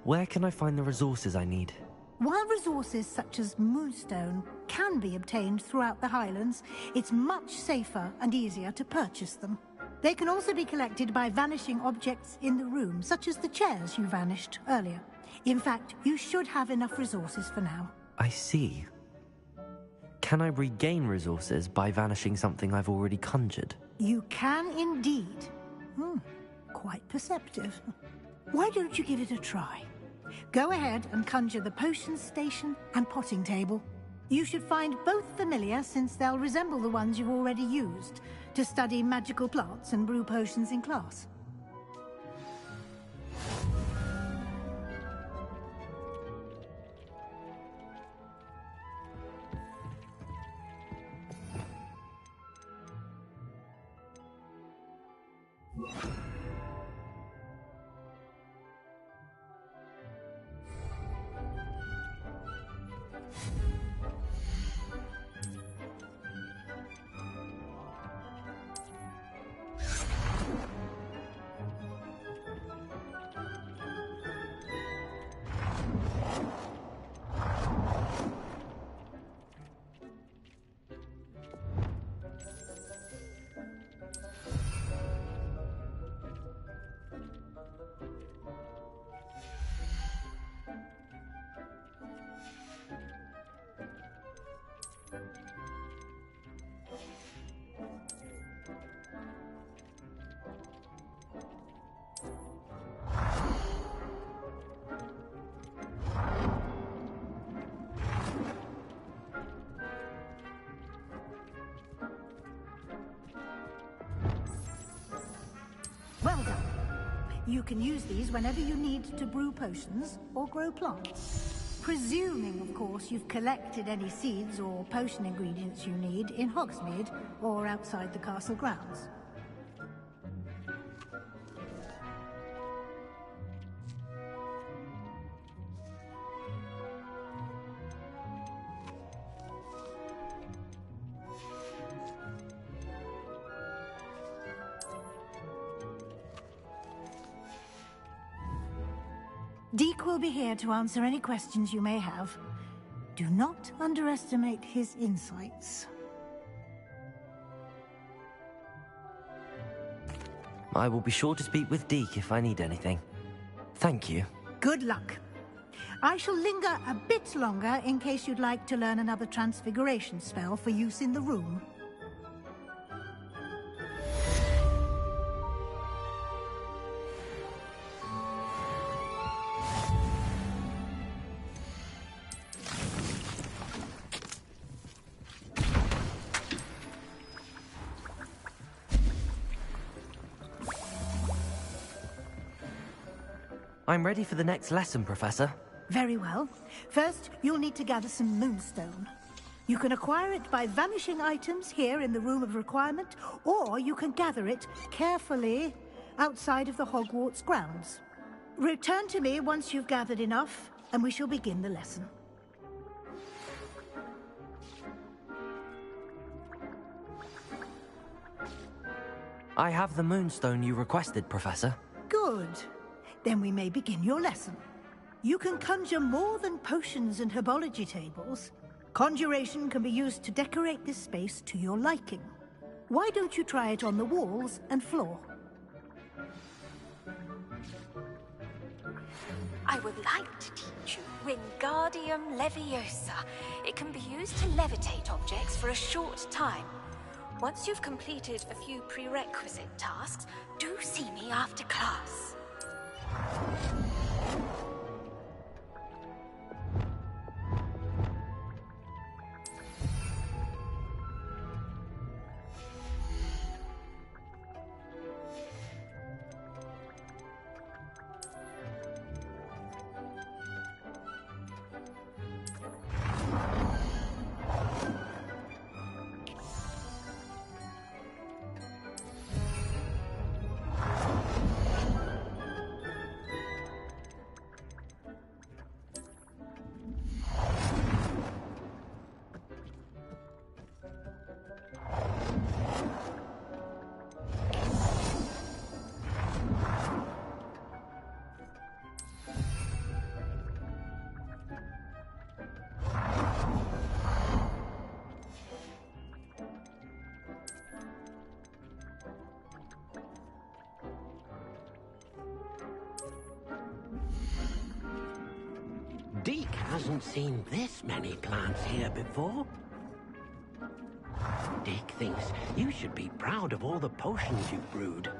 [SPEAKER 1] Where can I find the resources I need?
[SPEAKER 14] While resources such as moonstone can be obtained throughout the Highlands, it's much safer and easier to purchase them. They can also be collected by vanishing objects in the room, such as the chairs you vanished earlier. In fact, you should have enough resources for now.
[SPEAKER 1] I see. Can I regain resources by vanishing something I've already conjured?
[SPEAKER 14] You can indeed. Quite perceptive. Why don't you give it a try? Go ahead and conjure the potions station and potting table. You should find both familiar, since they'll resemble the ones you've already used to study magical plants and brew potions in class. Well done. You can use these whenever you need to brew potions or grow plants. Presuming, of course, you've collected any seeds or potion ingredients you need in Hogsmeade or outside the castle grounds. Deke will be here to answer any questions you may have. Do not underestimate his insights.
[SPEAKER 1] I will be sure to speak with Deke if I need anything. Thank you.
[SPEAKER 14] Good luck. I shall linger a bit longer in case you'd like to learn another transfiguration spell for use in the room.
[SPEAKER 1] I'm ready for the next lesson, Professor.
[SPEAKER 14] Very well. First, you'll need to gather some moonstone. You can acquire it by vanishing items here in the Room of Requirement, or you can gather it carefully outside of the Hogwarts grounds. Return to me once you've gathered enough, and we shall begin the lesson.
[SPEAKER 1] I have the moonstone you requested, Professor.
[SPEAKER 14] Good. Then we may begin your lesson. You can conjure more than potions and herbology tables. Conjuration can be used to decorate this space to your liking. Why don't you try it on the walls and floor?
[SPEAKER 17] I would like to teach you Wingardium Leviosa. It can be used to levitate objects for a short time. Once you've completed a few prerequisite tasks, do see me after class.
[SPEAKER 16] Deke hasn't seen this many plants here before. Deke thinks you should be proud of all the potions you've brewed.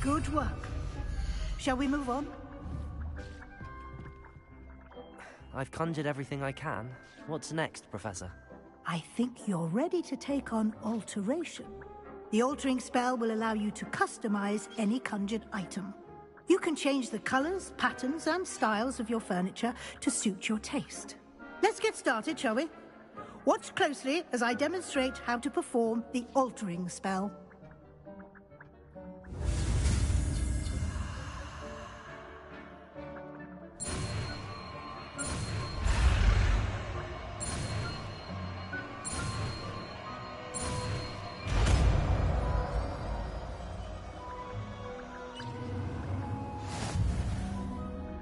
[SPEAKER 14] Good work. Shall we move on?
[SPEAKER 1] I've conjured everything I can. What's next, Professor?
[SPEAKER 14] I think you're ready to take on alteration. The altering spell will allow you to customize any conjured item. You can change the colors, patterns, and styles of your furniture to suit your taste. Let's get started, shall we? Watch closely as I demonstrate how to perform the altering spell.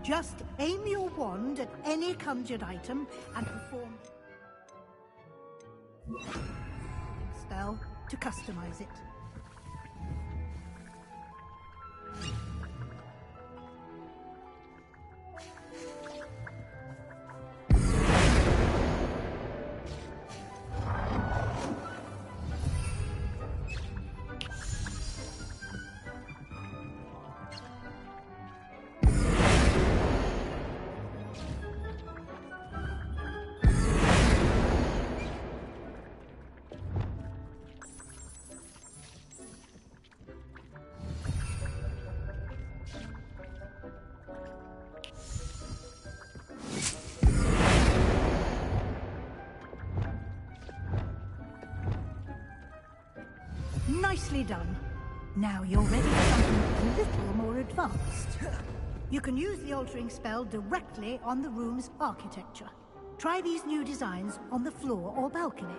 [SPEAKER 14] Just aim your wand at any conjured item and perform a spell to customize it. Nicely done. Now you're ready for something a little more advanced. You can use the altering spell directly on the room's architecture. Try these new designs on the floor or balcony.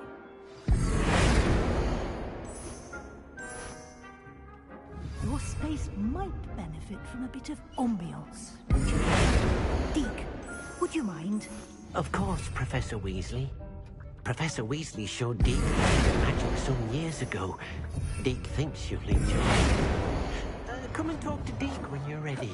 [SPEAKER 14] your space might benefit from a bit of ambiance. Deke, would you mind?
[SPEAKER 16] Of course, Professor Weasley. Professor Weasley showed Deke this bit of magic some years ago. Deke thinks you'll enjoy it. Come and talk to Deke when you're ready.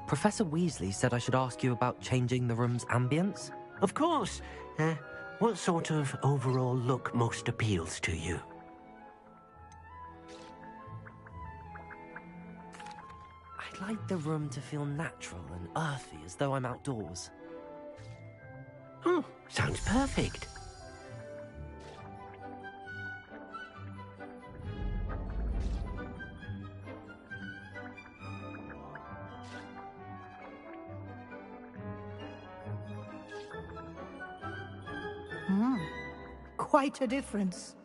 [SPEAKER 1] Professor Weasley said I should ask you about changing the room's ambience?
[SPEAKER 16] Of course. What sort of overall look most appeals to you?
[SPEAKER 1] I'd like the room to feel natural and earthy, as though I'm outdoors.
[SPEAKER 16] Oh, sounds perfect.
[SPEAKER 14] Quite a difference.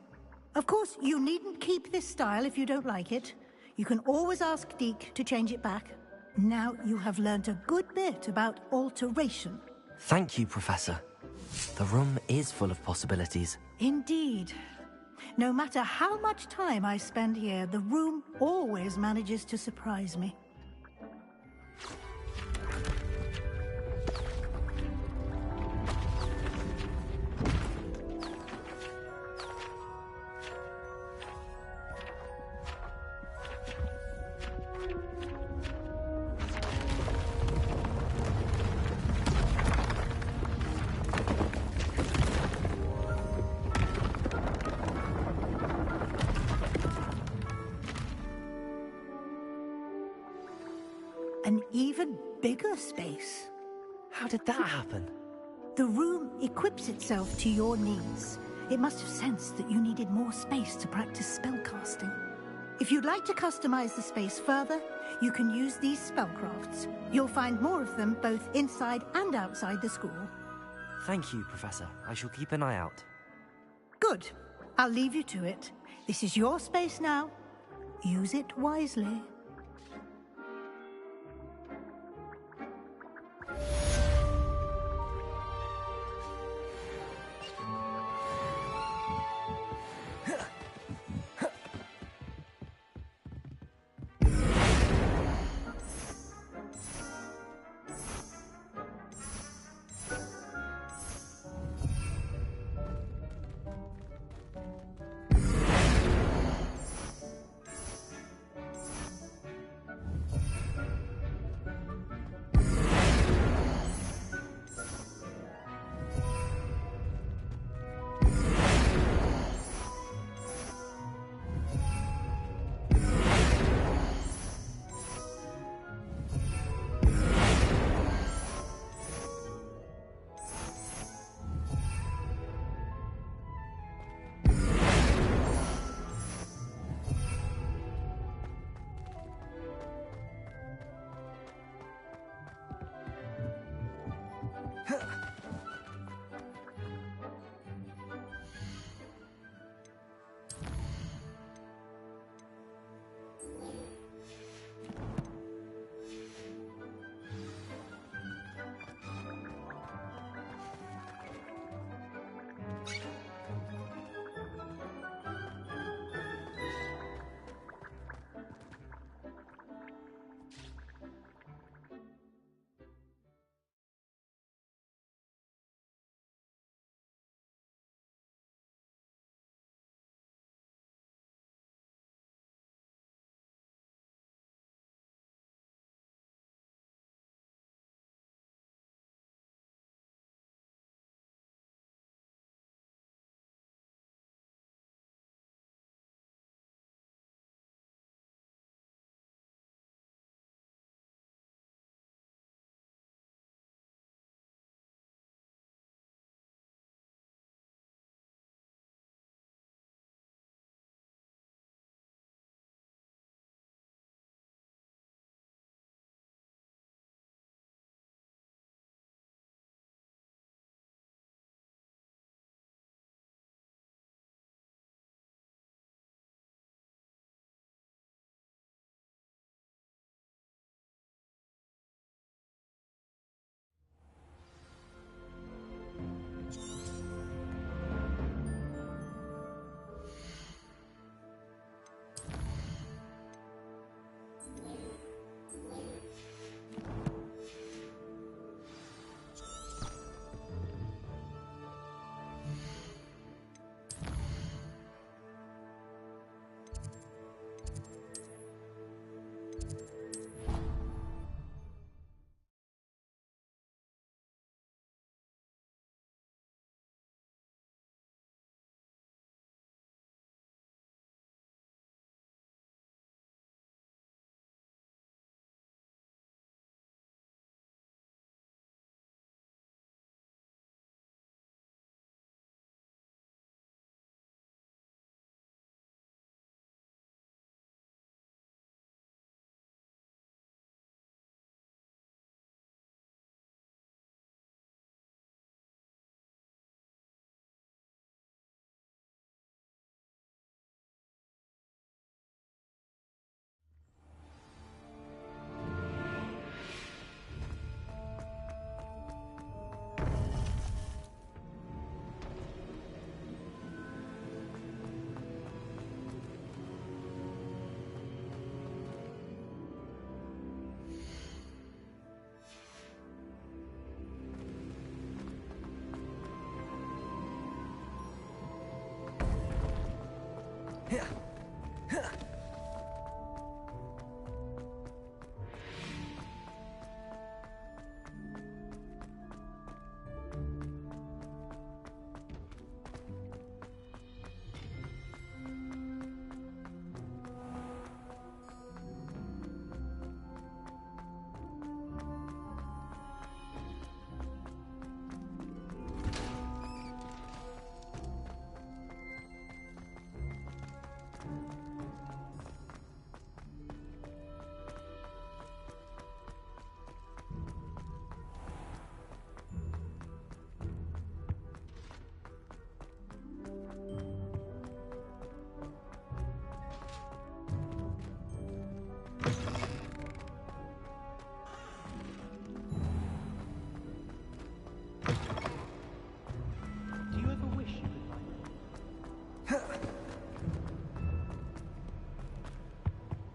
[SPEAKER 14] Of course, you needn't keep this style if you don't like it. You can always ask Deke to change it back. Now you have learnt a good bit about alteration.
[SPEAKER 1] Thank you, Professor. The room is full of possibilities.
[SPEAKER 14] Indeed. No matter how much time I spend here, the room always manages to surprise me. An even bigger space.
[SPEAKER 1] How did that happen?
[SPEAKER 14] The room equips itself to your needs. It must have sensed that you needed more space to practice spellcasting. If you'd like to customize the space further, you can use these spellcrafts. You'll find more of them both inside and outside the school.
[SPEAKER 1] Thank you, Professor. I shall keep an eye out.
[SPEAKER 14] Good. I'll leave you to it. This is your space now. Use it wisely.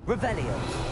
[SPEAKER 1] Revelio.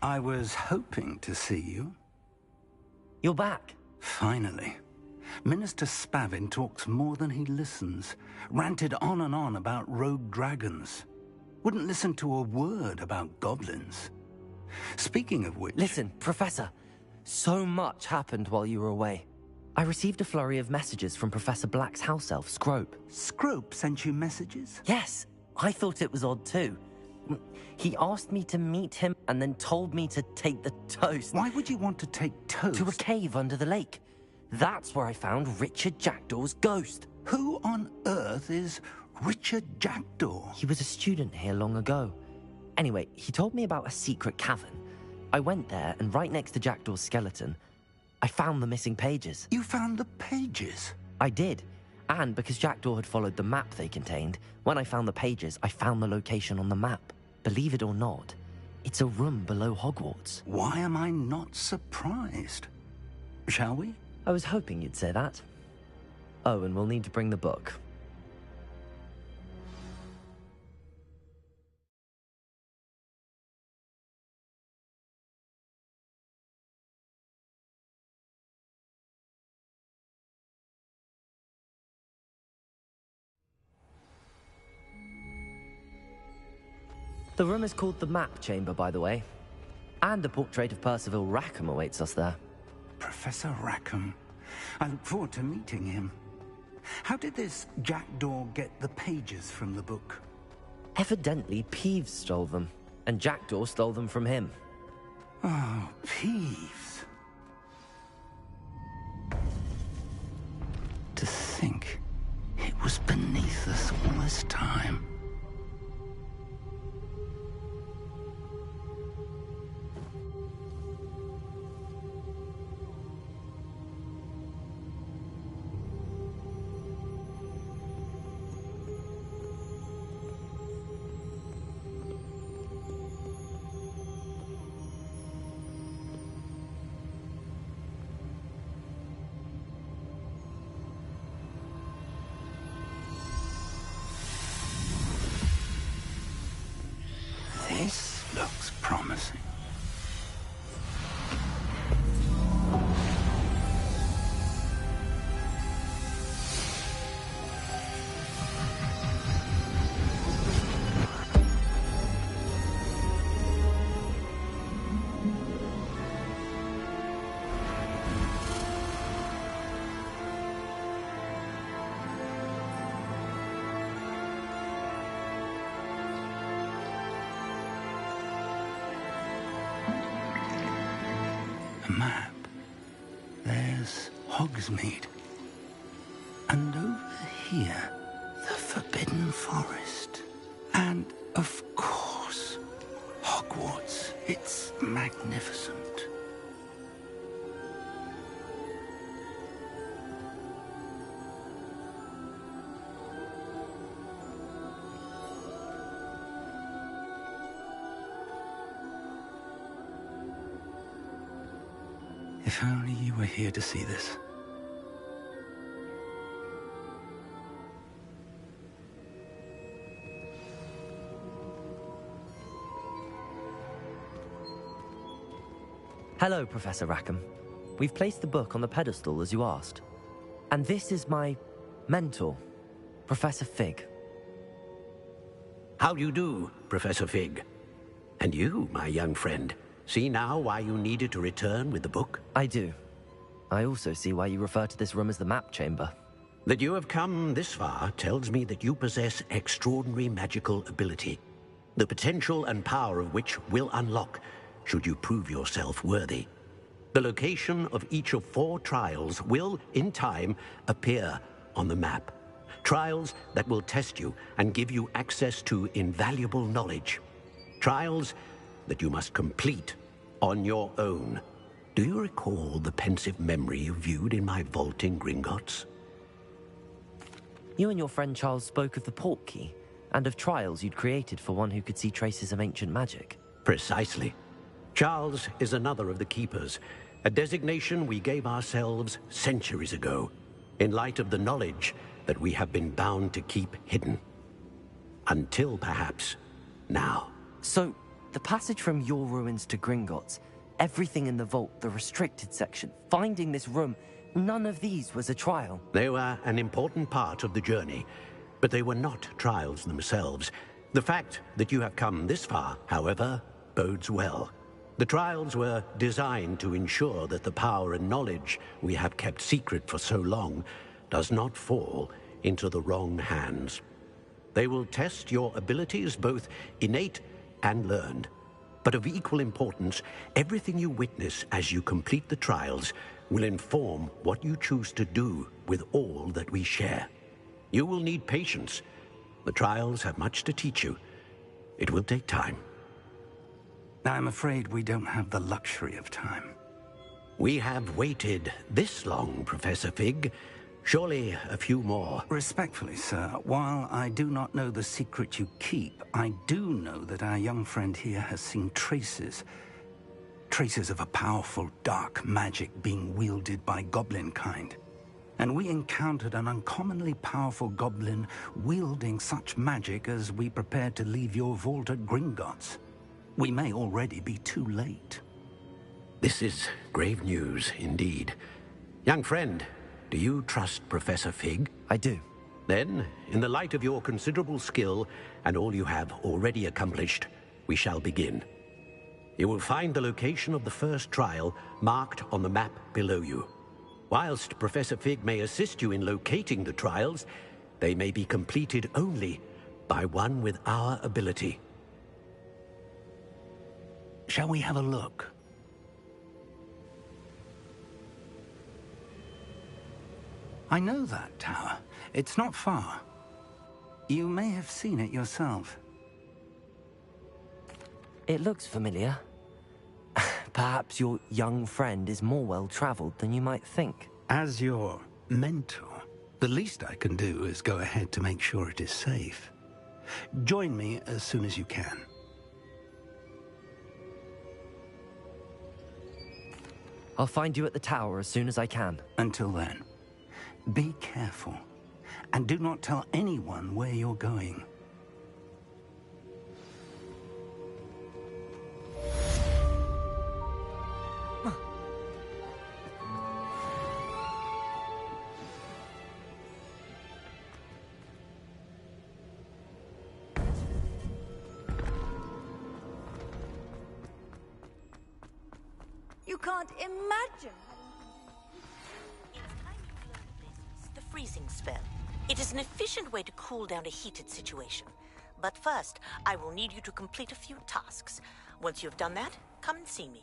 [SPEAKER 18] I was hoping to see you.
[SPEAKER 1] You're back.
[SPEAKER 18] Finally. Minister Spavin talks more than he listens. Ranted on and on about rogue dragons. Wouldn't listen to a word about goblins. Speaking of which...
[SPEAKER 1] Listen, Professor. So much happened while you were away. I received a flurry of messages from Professor Black's house elf, Scrope.
[SPEAKER 18] Scrope sent you messages?
[SPEAKER 1] Yes. I thought it was odd too. He asked me to meet him and then told me to take the toast.
[SPEAKER 18] Why would you want to take toast?
[SPEAKER 1] To a cave under the lake. That's where I found Richard Jackdaw's ghost.
[SPEAKER 18] Who on earth is Richard Jackdaw?
[SPEAKER 1] He was a student here long ago. Anyway, he told me about a secret cavern. I went there, and right next to Jackdaw's skeleton, I found the missing pages.
[SPEAKER 18] You found the pages?
[SPEAKER 1] I did. And because Jackdaw had followed the map they contained, when I found the pages, I found the location on the map. Believe it or not, it's a room below Hogwarts.
[SPEAKER 18] Why am I not surprised? Shall we?
[SPEAKER 1] I was hoping you'd say that. Oh, and we'll need to bring the book. The room is called the Map Chamber, by the way. And a portrait of Percival Rackham awaits us there.
[SPEAKER 18] Professor Rackham. I look forward to meeting him. How did this Jackdaw get the pages from the book?
[SPEAKER 1] Evidently, Peeves stole them, and Jackdaw stole them from him.
[SPEAKER 18] Oh, Peeves. To think it was beneath us all this time. This looks promising. A map. There's Hogsmeade. And over here, the Forbidden Forest. And, of course, Hogwarts. It's magnificent. If only you were here to see this.
[SPEAKER 1] Hello, Professor Rackham. We've placed the book on the pedestal as you asked. And this is my mentor, Professor Fig.
[SPEAKER 16] How do you do, Professor Fig? And you, my young friend, see now why you needed to return with the book?
[SPEAKER 1] I do. I also see why you refer to this room as the Map Chamber.
[SPEAKER 16] That you have come this far tells me that you possess extraordinary magical ability, the potential and power of which will unlock should you prove yourself worthy. The location of each of 4 trials will, in time, appear on the map. Trials that will test you and give you access to invaluable knowledge. Trials that you must complete on your own. Do you recall the pensive memory you viewed in my vault in Gringotts?
[SPEAKER 1] You and your friend Charles spoke of the Portkey, and of trials you'd created for one who could see traces of ancient magic.
[SPEAKER 16] Precisely. Charles is another of the Keepers, a designation we gave ourselves centuries ago, in light of the knowledge that we have been bound to keep hidden. Until perhaps now.
[SPEAKER 1] So, The passage from your ruins to Gringotts, everything in the vault, the restricted section, finding this room, none of these was a trial.
[SPEAKER 16] They were an important part of the journey, but they were not trials themselves. The fact that you have come this far, however, bodes well. The trials were designed to ensure that the power and knowledge we have kept secret for so long does not fall into the wrong hands. They will test your abilities, both innate and learned. But of equal importance, everything you witness as you complete the trials will inform what you choose to do with all that we share. You will need patience. The trials have much to teach you. It will take time.
[SPEAKER 18] I'm afraid we don't have the luxury of time.
[SPEAKER 16] We have waited this long, Professor Fig. Surely a few more.
[SPEAKER 18] Respectfully, sir, while I do not know the secret you keep, I do know that our young friend here has seen traces of a powerful dark magic being wielded by goblin kind. And we encountered an uncommonly powerful goblin wielding such magic as we prepared to leave your vault at Gringotts. We may already be too late.
[SPEAKER 16] This is grave news indeed. Young friend, do you trust Professor Fig?
[SPEAKER 1] I do.
[SPEAKER 16] Then, in the light of your considerable skill and all you have already accomplished, we shall begin. You will find the location of the first trial marked on the map below you. Whilst Professor Fig may assist you in locating the trials, they may be completed only by one with our ability.
[SPEAKER 18] Shall we have a look? I know that tower. It's not far. You may have seen it yourself.
[SPEAKER 1] It looks familiar. Perhaps your young friend is more well-traveled than you might think.
[SPEAKER 18] As your mentor, the least I can do is go ahead to make sure it is safe. Join me as soon as you can.
[SPEAKER 1] I'll find you at the tower as soon as I can.
[SPEAKER 18] Until then, be careful, and do not tell anyone where you're going.
[SPEAKER 17] You can't imagine. It's time you learned this, the freezing spell. It is an efficient way to cool down a heated situation. But first, I will need you to complete a few tasks. Once you've done that, come and see me.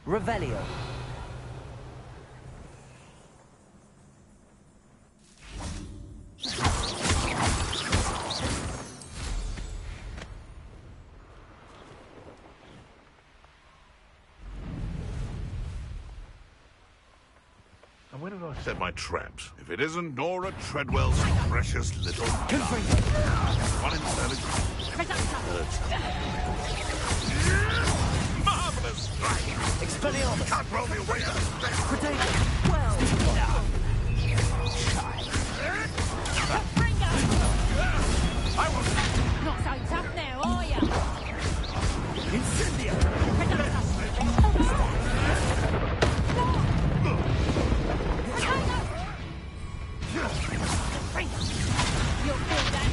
[SPEAKER 1] Revelio.
[SPEAKER 6] set my traps. If it isn't Nora Treadwell's precious little
[SPEAKER 13] Confirm.
[SPEAKER 6] one marvelous strike.
[SPEAKER 1] Expelliarmus.
[SPEAKER 6] Can't roll me away.
[SPEAKER 1] Potato.
[SPEAKER 8] Well,
[SPEAKER 6] I will.
[SPEAKER 9] Not so tough now, are ya?
[SPEAKER 6] Incendio.
[SPEAKER 9] You'll feel that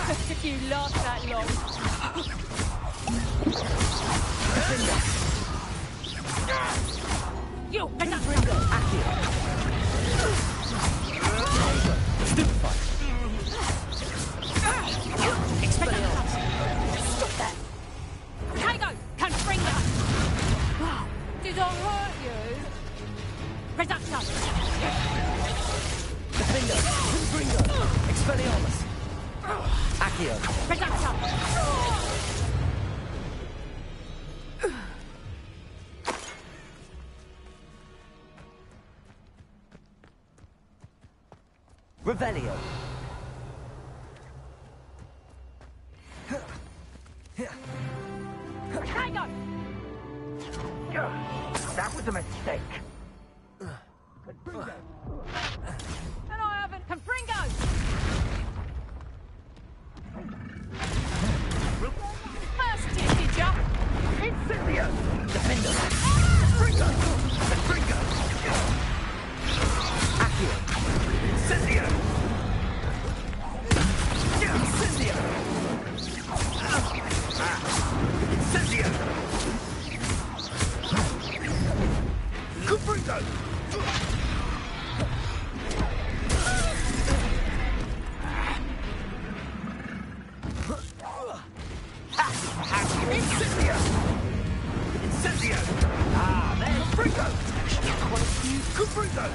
[SPEAKER 9] just if you last that long. You
[SPEAKER 1] Stupefy. Expelliarmus.
[SPEAKER 9] stop that. Kago, Confringo. Did I hurt you? Reducto.
[SPEAKER 1] Defender. Confringo. Expelliarmus. Accio.
[SPEAKER 9] Reducto.
[SPEAKER 1] Revelio.
[SPEAKER 9] Kago.
[SPEAKER 15] That was a mistake.
[SPEAKER 9] And I haven't. Confringo. First did ya?
[SPEAKER 15] Incendio.
[SPEAKER 1] Defender.
[SPEAKER 15] Confringo. Confringo.
[SPEAKER 1] Accio.
[SPEAKER 15] Incendio.
[SPEAKER 1] Incendio.
[SPEAKER 15] Incendio. Confringo. Incendio. Incendio. Ah, there's Confringo. Confringo.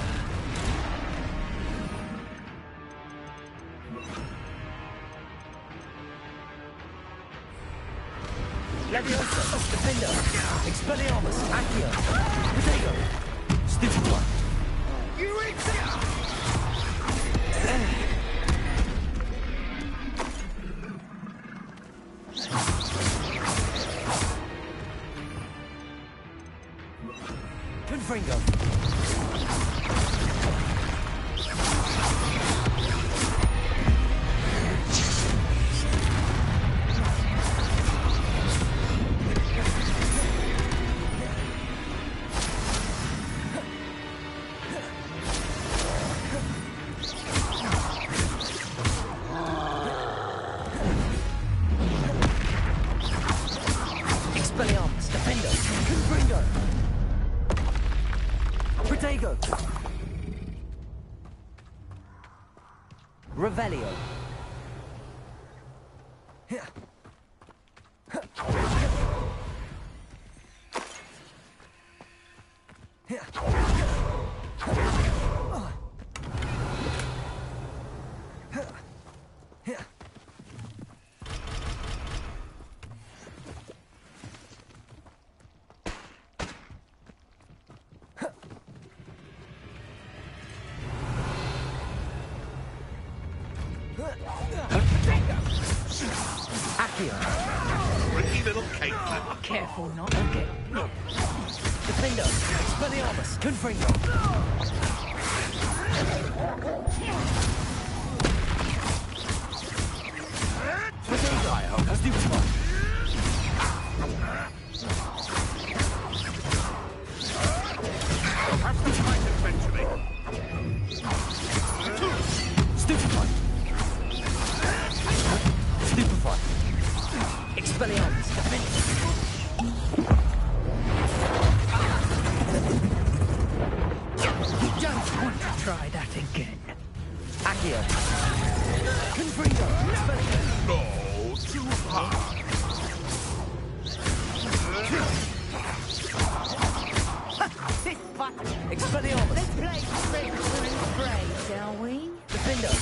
[SPEAKER 1] Leviosa. Defender. Expelliarmus. Accio. Potato. Stupefy. Confringo. Expelliarmus. Defender. Confringo. Protego. Revelio. Accio.
[SPEAKER 6] Pretty little cake.
[SPEAKER 9] Careful not to get.
[SPEAKER 1] Defender. Expelliarmus. Confringo. Potato. Stupefy.
[SPEAKER 6] Have to fight eventually.
[SPEAKER 1] Stupefy. Stupefy. Expelliarmus. Defender.
[SPEAKER 9] You don't want to try that again.
[SPEAKER 1] Accio. Confringo. Expelliarmus.
[SPEAKER 6] No, too hard.
[SPEAKER 1] Expelliarmus.
[SPEAKER 9] Let's play straight and spray, shall we?
[SPEAKER 1] Defender.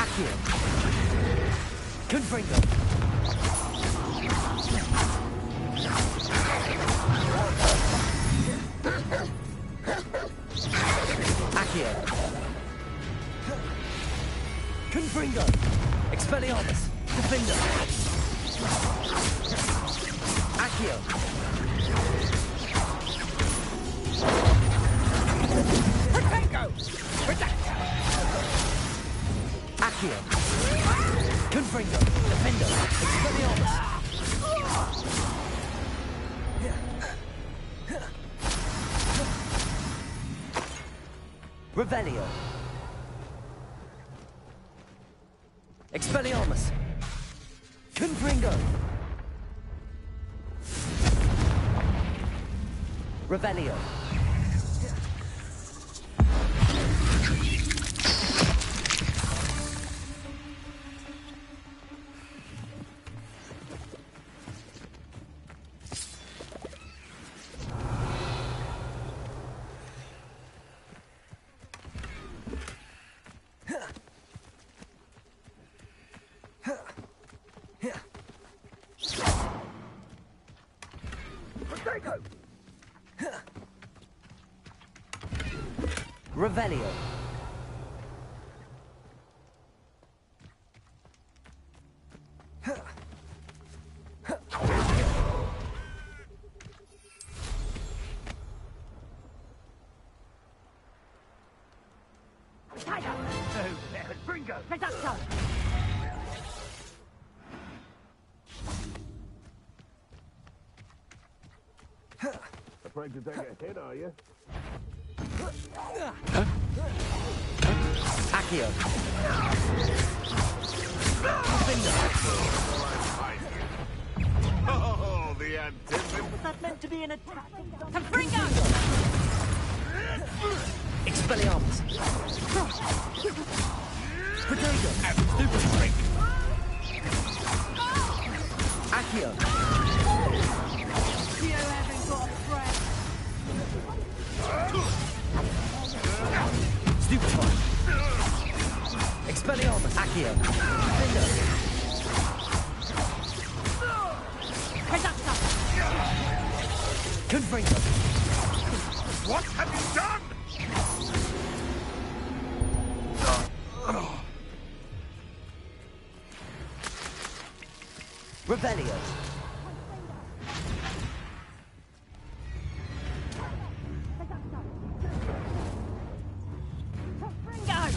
[SPEAKER 1] Accio. Confringo. Accio. Confringo. Expelliarmus. Defender. Accio.
[SPEAKER 15] Protego! Redactor!
[SPEAKER 1] Accio. Confringo. Defender. Expelliarmus. Revelio. Expelliarmus. Confringo. Revelio. Revelio.
[SPEAKER 15] Confringo!
[SPEAKER 9] Redactor!
[SPEAKER 5] Afraid to take a hit, are you?
[SPEAKER 1] Accio.
[SPEAKER 5] Oh, the antithesis.
[SPEAKER 9] Was that meant to be an attack? Confringo!
[SPEAKER 1] Expelliarmus. Protego.
[SPEAKER 15] Super trick!
[SPEAKER 1] Accio.
[SPEAKER 9] You haven't got a friend.
[SPEAKER 1] Stupefy. Expelliarmus. Accio. Defender.
[SPEAKER 9] Redactor!
[SPEAKER 1] Confringo.
[SPEAKER 15] What have you done?
[SPEAKER 1] Revelio.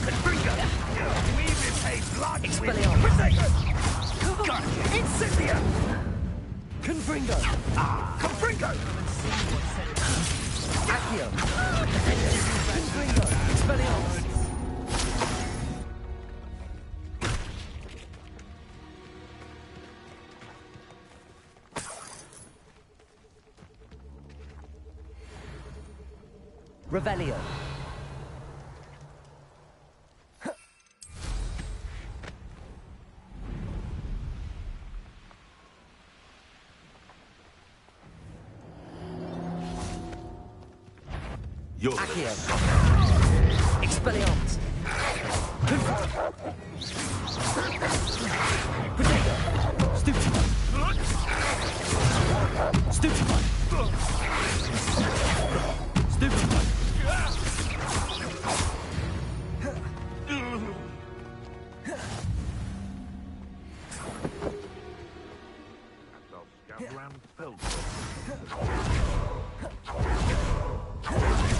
[SPEAKER 15] Confringo! We repay blood with
[SPEAKER 1] Expelliarmus.
[SPEAKER 15] Protego! Incendia!
[SPEAKER 1] Confringo.
[SPEAKER 15] Confringo!
[SPEAKER 1] Accio. Confringo. Expelliarmus. Revelio.
[SPEAKER 6] You're
[SPEAKER 1] Accio. Expelliarmus. Protego. Stupefy. Stupefy. Stupefy.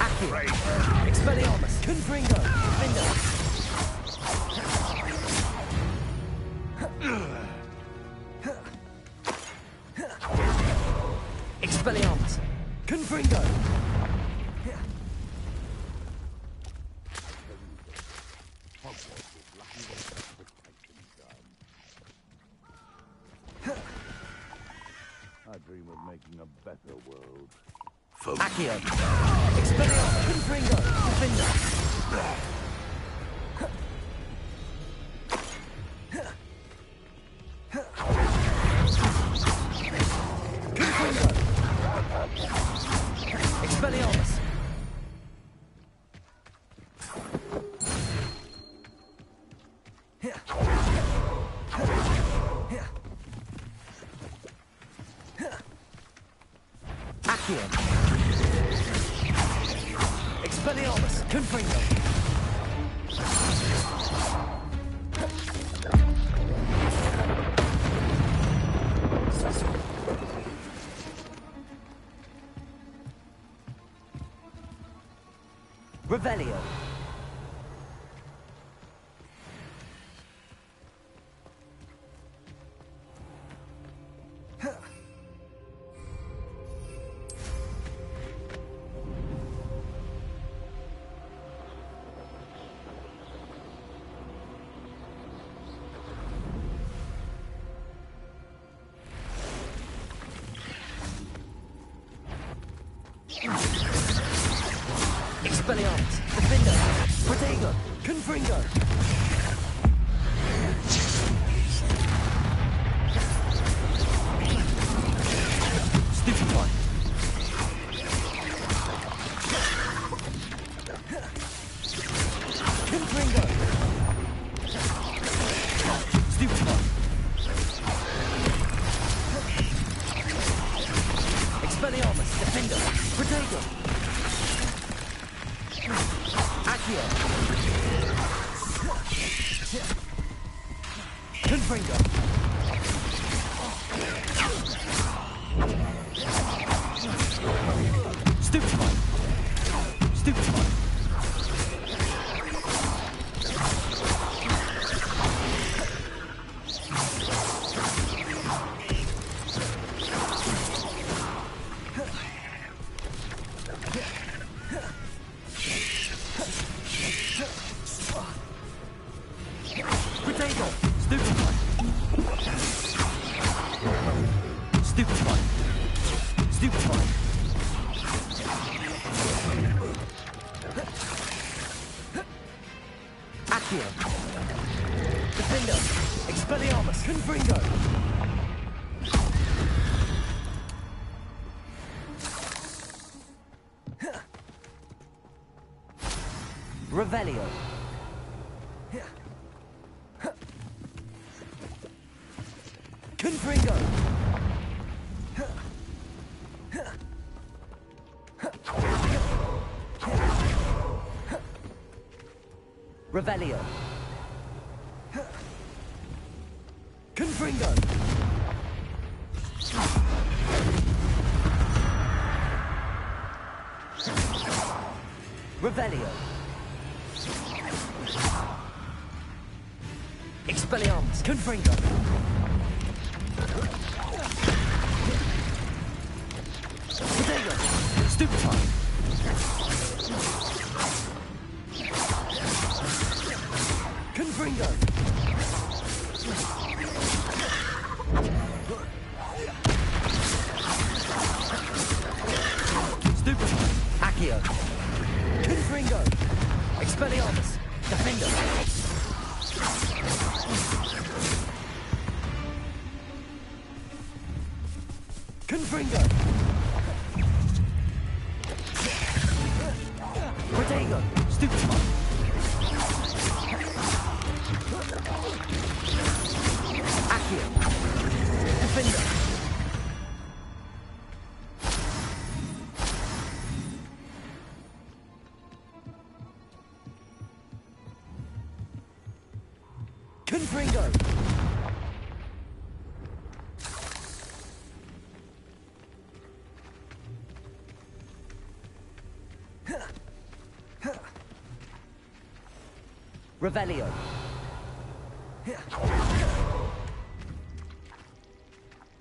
[SPEAKER 1] Accio. Expelliarmus. Confringo. Defender. Expelliarmus. Confringo.
[SPEAKER 5] I dream of making a better world.
[SPEAKER 1] Accio. Expelliarmus. Confringo. Defender. Confringo. Expelliarmus. Accio. Expelliarmus. Confringo. Revelio. Expelliarmus, Defender, Protego, Confringo. Stupefy. Confringo. Stupefy. Expelliarmus, Defender, Protego. Accio. Confringo. Stupefy. Stupefy. Potato! Stupefy! Stupefy! Stupefy! Accio! Defender! Expelliarmus! Confringo! Revelio! Confringo! Revelio! Confringo! Revelio! Expelliarmus! Confringo! Potato! Stupefy! Confringo! Stupefy! Accio! Confringo! Expelliarmus! Defender! Confringo! Protego! Stupefy! Accio! Defender! Confringo! Revelio!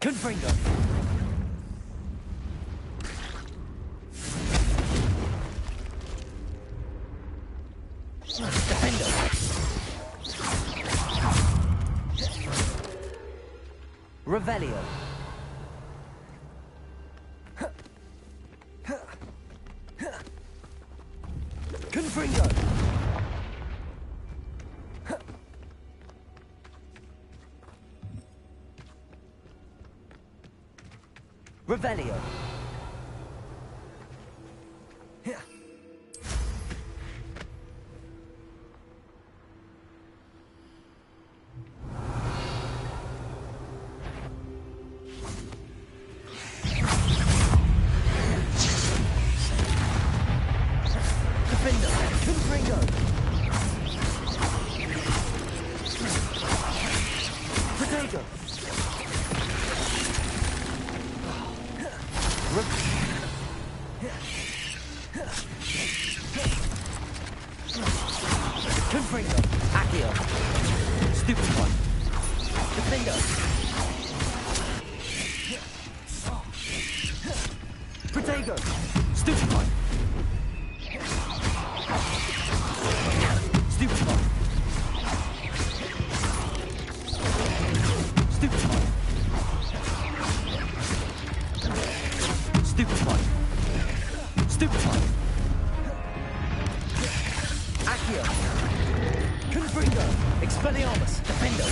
[SPEAKER 1] Confringo! Defender! Revelio! Confringo! Revelio! Defender! Confringo! Potato! Confringo. Accio. Stupid one. Defender. Protego. Stupid one. Stupid one. Stupid one. Stupid one. Stupid one. Accio. Confringo. Expelliarmus. Defendo.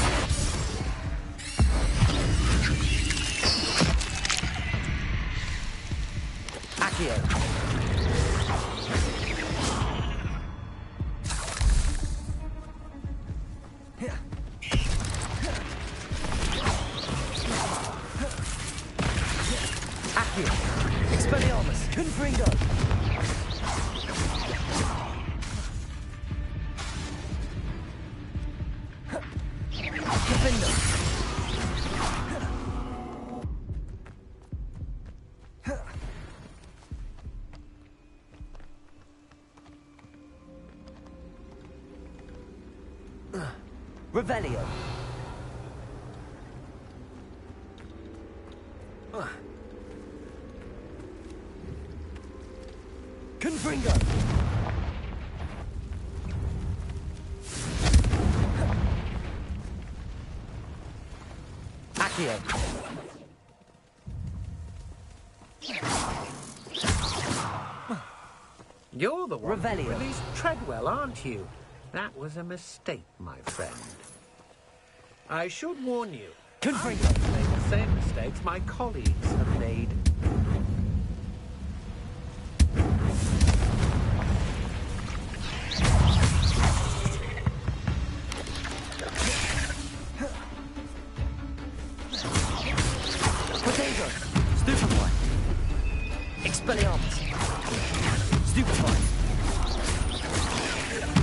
[SPEAKER 1] Accio. Accio. Expelliarmus. Confringo. Defender. Revelio. Confringo. Accio.
[SPEAKER 19] You're the one
[SPEAKER 1] Revelio.
[SPEAKER 19] who released Treadwell, aren't you? That was a mistake, my friend. I should warn you.
[SPEAKER 1] Confringo.
[SPEAKER 19] I'm not to make the same mistakes my colleagues have made.
[SPEAKER 1] Protego. Stupid one. Expelliarmus. Stupid one.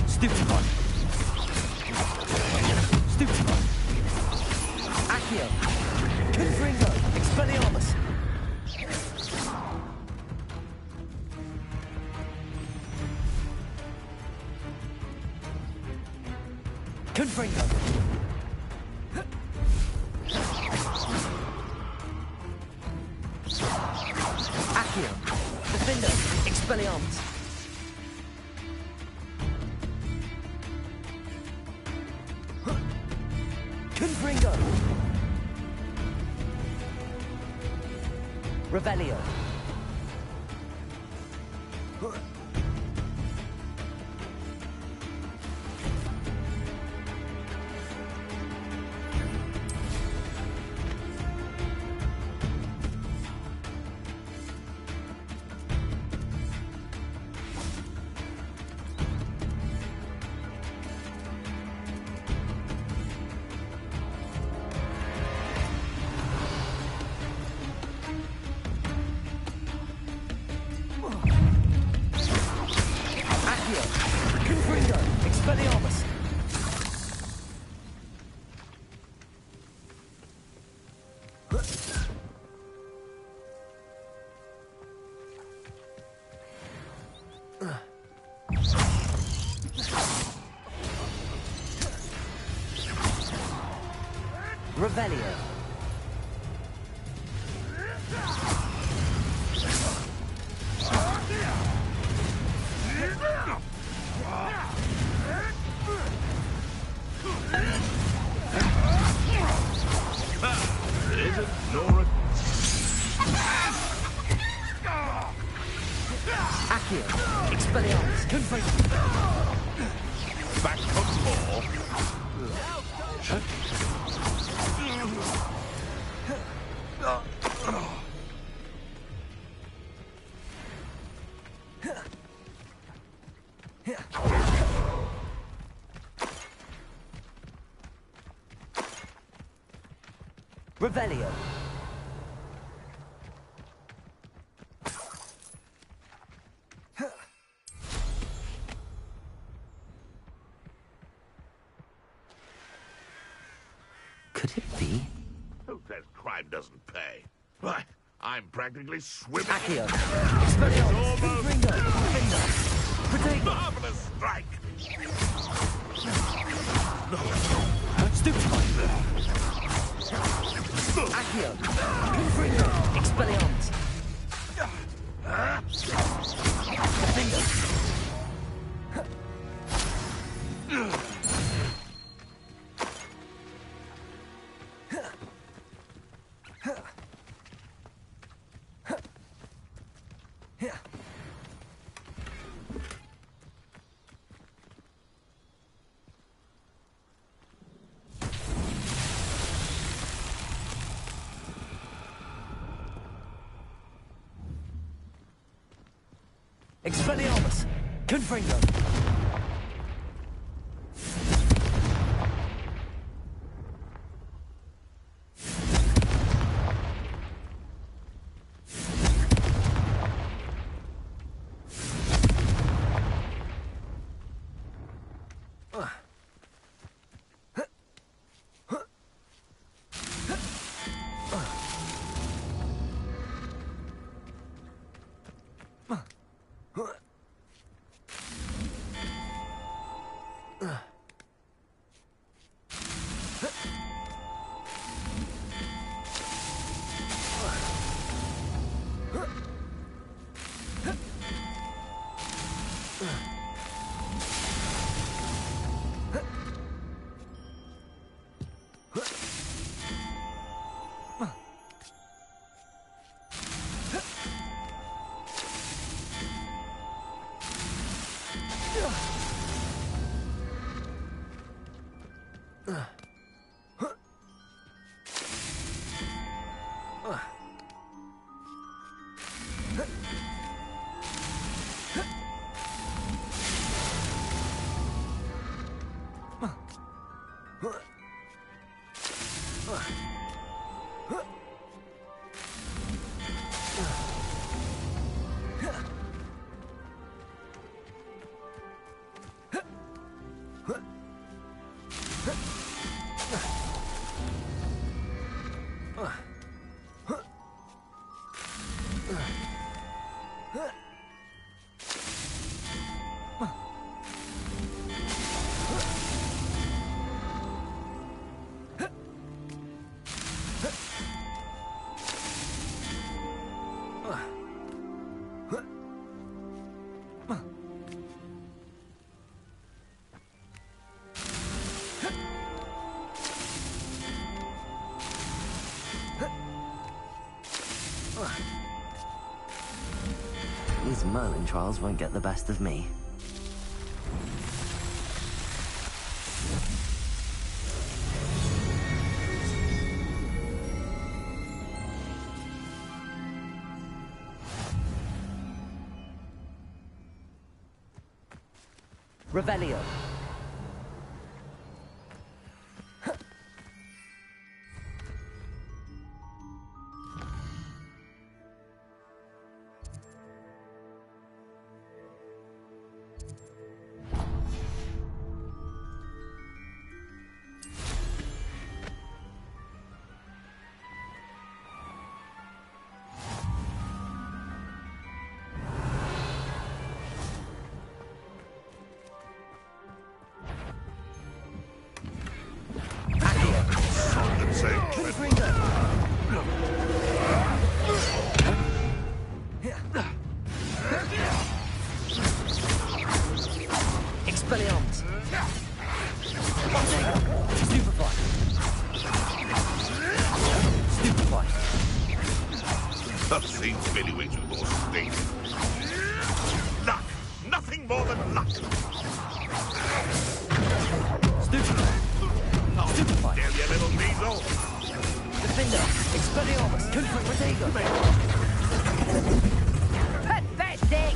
[SPEAKER 1] Stupid one. Stupid one. Accio. Confringo. Expelliarmus. Confringo. Accio. Defender. Expelliarmus. Confringo. Revelio. Accio. Confringo. Expelliarmus. Revelio.
[SPEAKER 5] Isn't Nora?
[SPEAKER 1] Accio. Expelliarmus. Confringo.
[SPEAKER 5] Back for more.
[SPEAKER 1] Revelio. Could it be?
[SPEAKER 5] Who says crime doesn't pay? Why, I'm practically swimming.
[SPEAKER 1] Accio. Expelliarmus. Confringo. Defender. Protego.
[SPEAKER 5] Marvelous strike!
[SPEAKER 1] Stupefy! Accio! Confringo! Expelliarmus! Defender! Expelliarmus! Confringo! These Merlin trials won't get the best of me. Revelio. Expelliarmus! Stupefy! Stupefy!
[SPEAKER 6] That seems heavyweight with more state. Luck! Nothing more than luck!
[SPEAKER 1] Stupefy! Stupefy!
[SPEAKER 6] Damn you little diesel!
[SPEAKER 1] Defender! Expelliarmus! Confront Protego! Pathetic!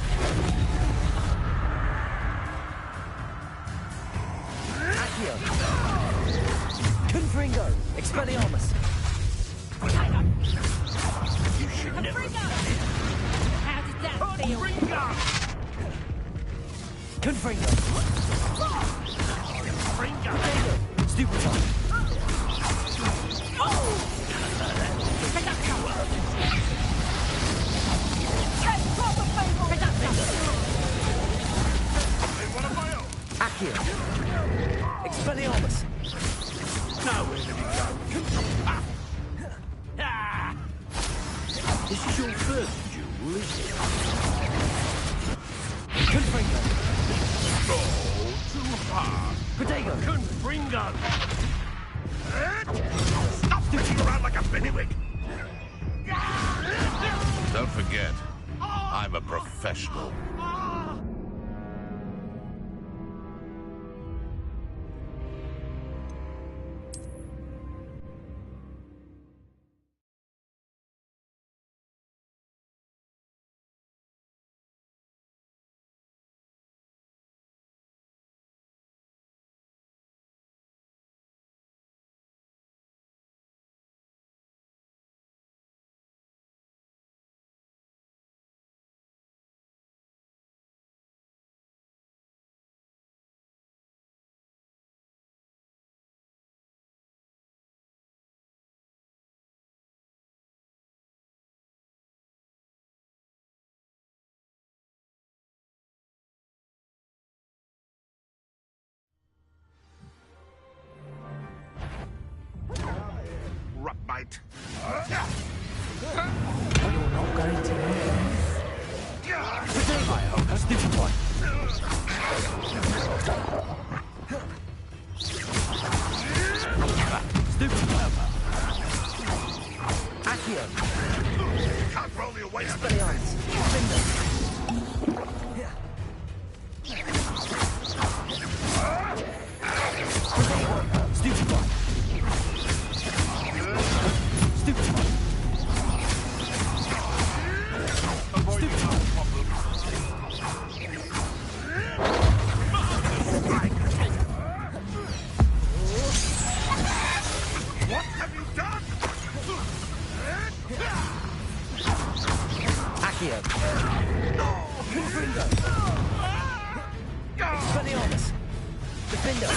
[SPEAKER 1] Accio! Confringo! Expelliarmus!
[SPEAKER 6] You should never have done it!
[SPEAKER 9] How did that feel?
[SPEAKER 1] Confringo! Stupefy! Accio! Expelliarmus!
[SPEAKER 5] Nowhere to be found. Ah! This is your first duel, is it?
[SPEAKER 1] Confringo!
[SPEAKER 5] Oh, too hard.
[SPEAKER 1] Protego!
[SPEAKER 5] Confringo! Stop thinking around like a pinnywig!
[SPEAKER 6] Don't forget, I'm a professional.
[SPEAKER 5] Rupmite.
[SPEAKER 1] You're not going to miss. Protego! I hope that's different one. Stupid clever. Accio.
[SPEAKER 5] Can't roll your way out.
[SPEAKER 1] Expelliarmus. Finger. Protego. Stupid one. Stupid one.
[SPEAKER 5] Avoiding our problem. What have you done?
[SPEAKER 1] Accio. Confringo. Expelliarmus. Defender.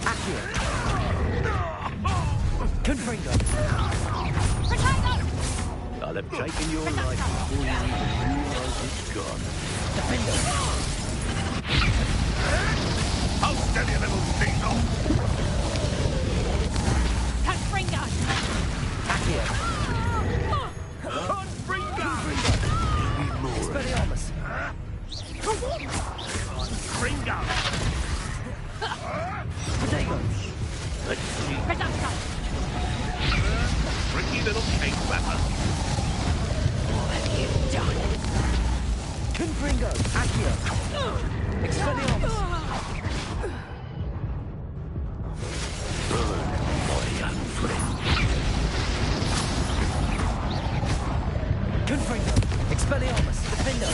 [SPEAKER 1] Accio. Confringo.
[SPEAKER 15] I'll have taken your life before you even realize it's gone.
[SPEAKER 1] Defender.
[SPEAKER 5] Hold steady, little steamroll.
[SPEAKER 9] Confringo!
[SPEAKER 1] Accio.
[SPEAKER 5] Confringo!
[SPEAKER 1] Expelliarmus.
[SPEAKER 5] Confringo!
[SPEAKER 1] Protego.
[SPEAKER 5] Let's see.
[SPEAKER 9] Reducto!
[SPEAKER 5] Tricky little cake flapper.
[SPEAKER 9] What have you done?
[SPEAKER 1] Confringo. Accio. Expelliarmus.
[SPEAKER 5] Burn, my young friend.
[SPEAKER 1] Confringo. Expelliarmus. Defender.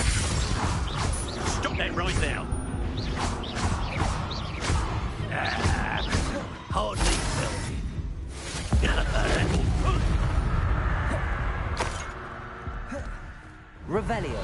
[SPEAKER 5] Stop that right now. Hardly felt it.
[SPEAKER 1] Revelio.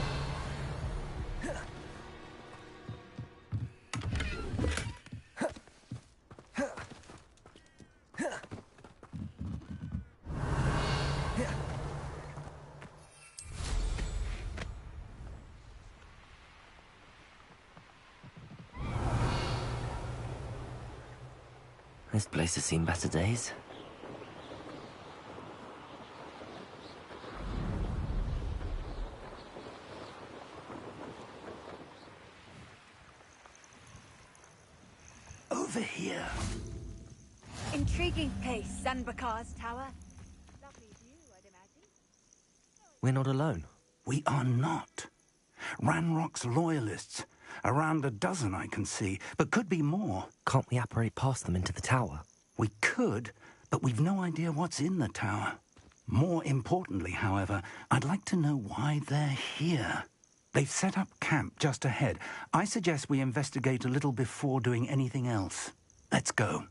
[SPEAKER 1] This place has seen better days. Over here.
[SPEAKER 17] Intriguing place, Zanbakar's tower. Lovely view, I'd imagine.
[SPEAKER 1] We're not alone.
[SPEAKER 18] We are not. Ranrock's loyalists. Around a dozen I can see, but could be more.
[SPEAKER 1] Can't we apparate past them into the tower?
[SPEAKER 18] We could, but we've no idea what's in the tower. More importantly, however, I'd like to know why they're here. They've set up camp just ahead. I suggest we investigate a little before doing anything else. Let's go.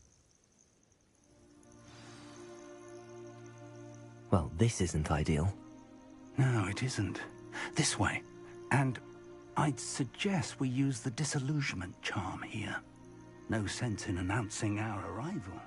[SPEAKER 1] Well, this isn't ideal.
[SPEAKER 18] No, it isn't. This way. And I'd suggest we use the disillusionment charm here. No sense in announcing our arrival.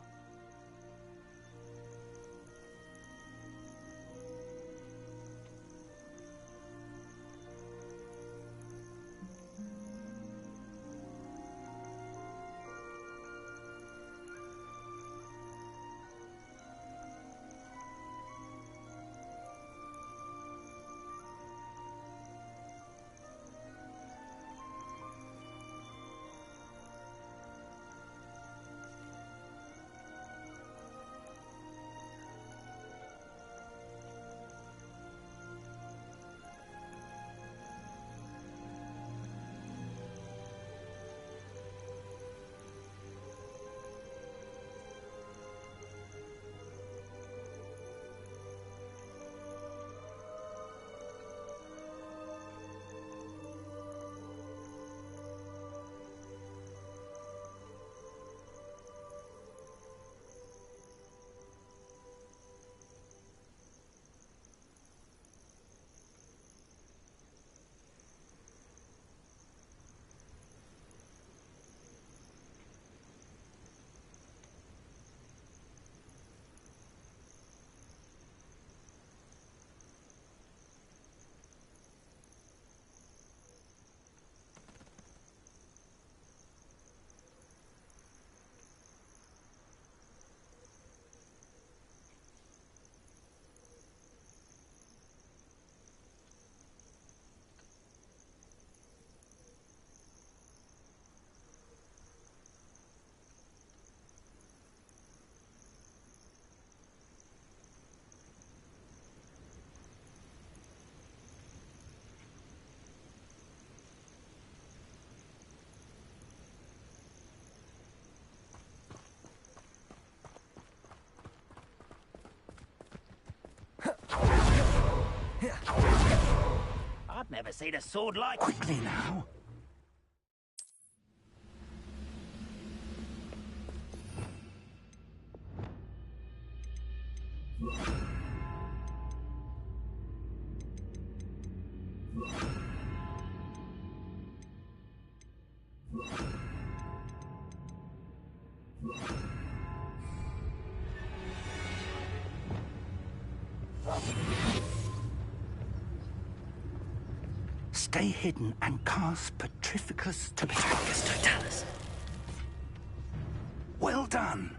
[SPEAKER 5] never seen a sword like...
[SPEAKER 18] Quickly now. Stay hidden and cast Petrificus Totalis. Well done.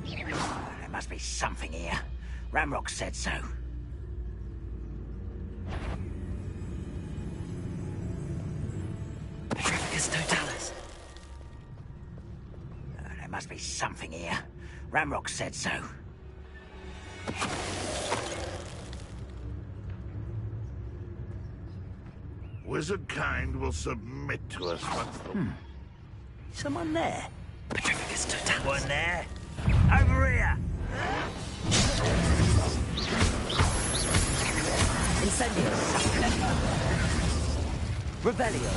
[SPEAKER 5] There must be something here. Ramrock said so. Petrificus Totalis. There must be something here. Ramrock said so.
[SPEAKER 6] Wizard kind will submit to us once the...
[SPEAKER 5] Someone there. Petrificus Totalis. One there. Over here.
[SPEAKER 1] Incendio. Revelio.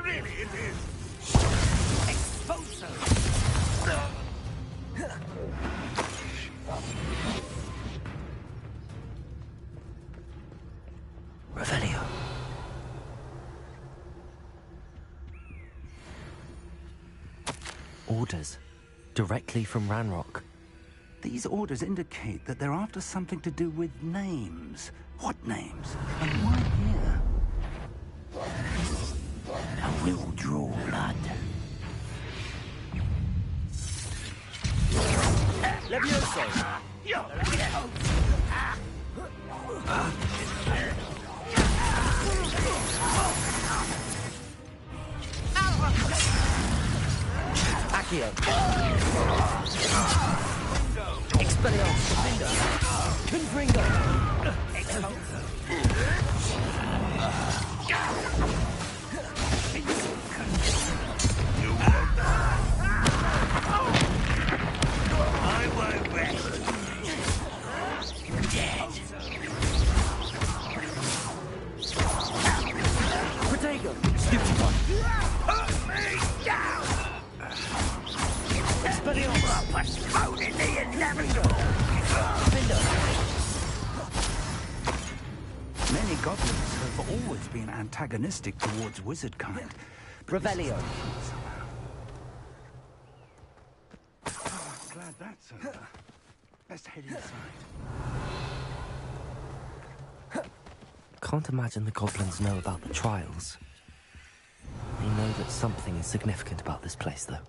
[SPEAKER 6] Really, it is.
[SPEAKER 5] Expulso.
[SPEAKER 1] Revelio. Orders. Directly from Ranrock.
[SPEAKER 18] These orders indicate that they're after something to do with names. What names? And why here?
[SPEAKER 5] I will draw blood. Levioso!
[SPEAKER 1] Accio. Expelliarmus. Confringo.
[SPEAKER 5] I won't rest. Dead.
[SPEAKER 1] Protego. Stupid one.
[SPEAKER 5] Put me down!
[SPEAKER 1] Expelliarmus.
[SPEAKER 5] Postpone in the inevitable.
[SPEAKER 18] Many goblins have always been antagonistic towards wizard kind.
[SPEAKER 1] Revelio.
[SPEAKER 18] Oh, I'm glad that's over. Best head inside.
[SPEAKER 1] Can't imagine the goblins know about the trials. They know that something is significant about this place, though.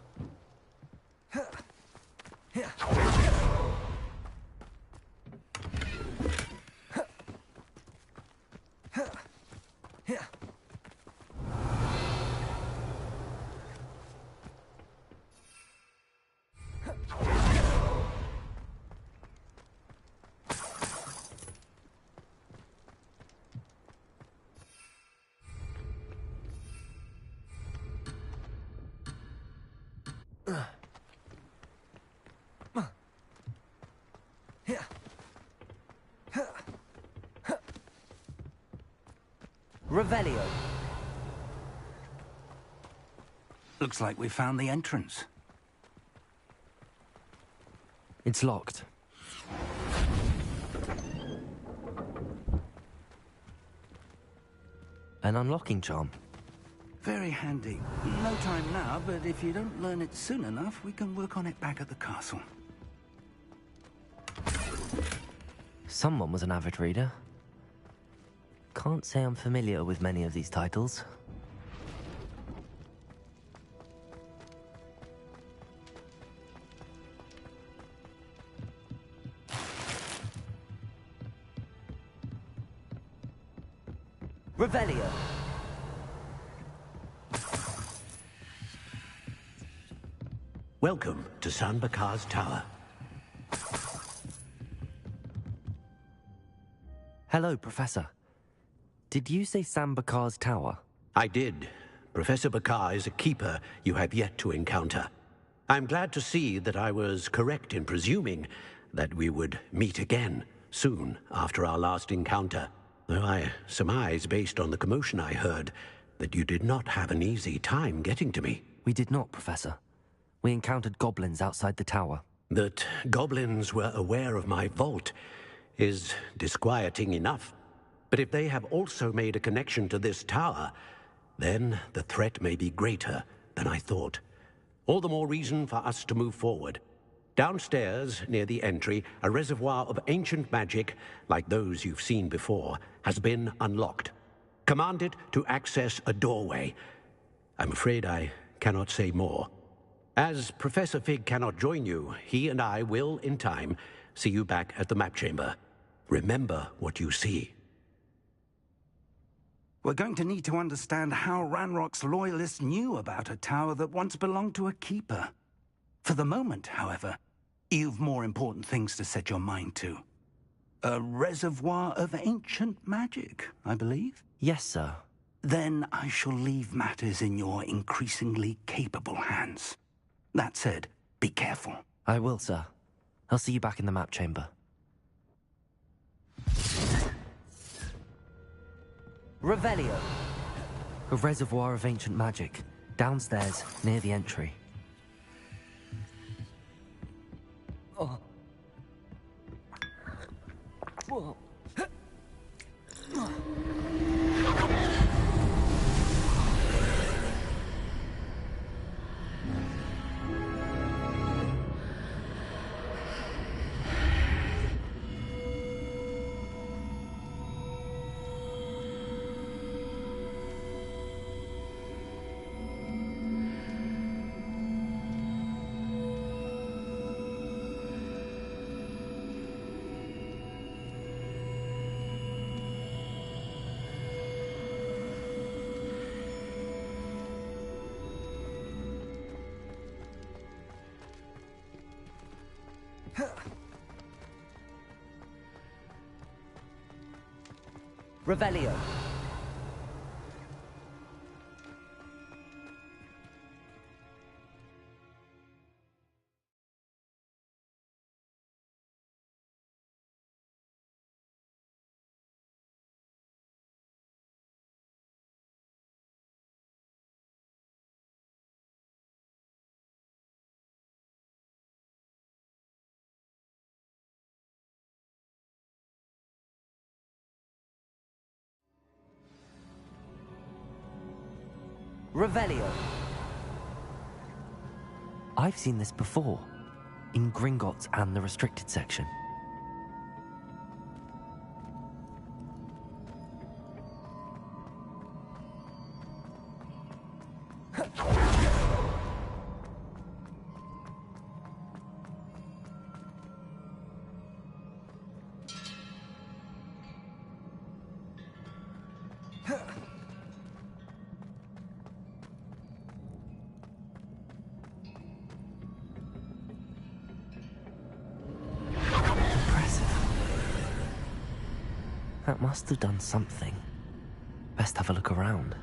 [SPEAKER 1] Revelio.
[SPEAKER 18] Looks like we found the entrance.
[SPEAKER 1] It's locked. An unlocking charm.
[SPEAKER 18] Very handy. No time now, but if you don't learn it soon enough, we can work on it back at the castle.
[SPEAKER 1] Someone was an avid reader. Can't say I'm familiar with many of these titles. Revelio.
[SPEAKER 16] Welcome to San Bakar's Tower.
[SPEAKER 1] Hello, Professor. Did you say Sambakar's Tower?
[SPEAKER 16] I did, Professor Bakar is a keeper you have yet to encounter. I'm glad to see that I was correct in presuming that we would meet again soon after our last encounter, though I surmise, based on the commotion I heard, that you did not have an easy time getting to me.
[SPEAKER 1] We did not, Professor. We encountered goblins outside the tower.
[SPEAKER 16] That goblins were aware of my vault is disquieting enough. But if they have also made a connection to this tower, then the threat may be greater than I thought. All the more reason for us to move forward. Downstairs, near the entry, a reservoir of ancient magic, like those you've seen before, has been unlocked. Command it to access a doorway. I'm afraid I cannot say more. As Professor Fig cannot join you, he and I will, in time, see you back at the map chamber. Remember what you see.
[SPEAKER 18] We're going to need to understand how Ranrock's loyalists knew about a tower that once belonged to a keeper. For the moment, however, you've more important things to set your mind to. A reservoir of ancient magic, I believe?
[SPEAKER 1] Yes, sir.
[SPEAKER 18] Then I shall leave matters in your increasingly capable hands. That said, be careful.
[SPEAKER 1] I will, sir. I'll see you back in the map chamber. Revelio. A reservoir of ancient magic. Downstairs, near the entry. Oh. Whoa. Revelio. Revelio. I've seen this before, in Gringotts and the restricted section. That must have done something. Best have a look around.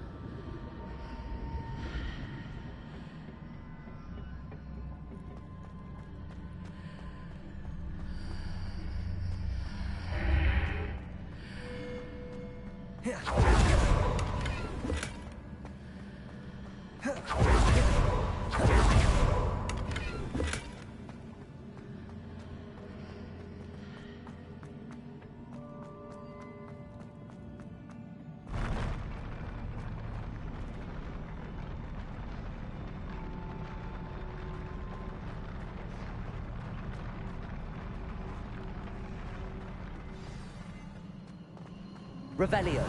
[SPEAKER 1] Revelio.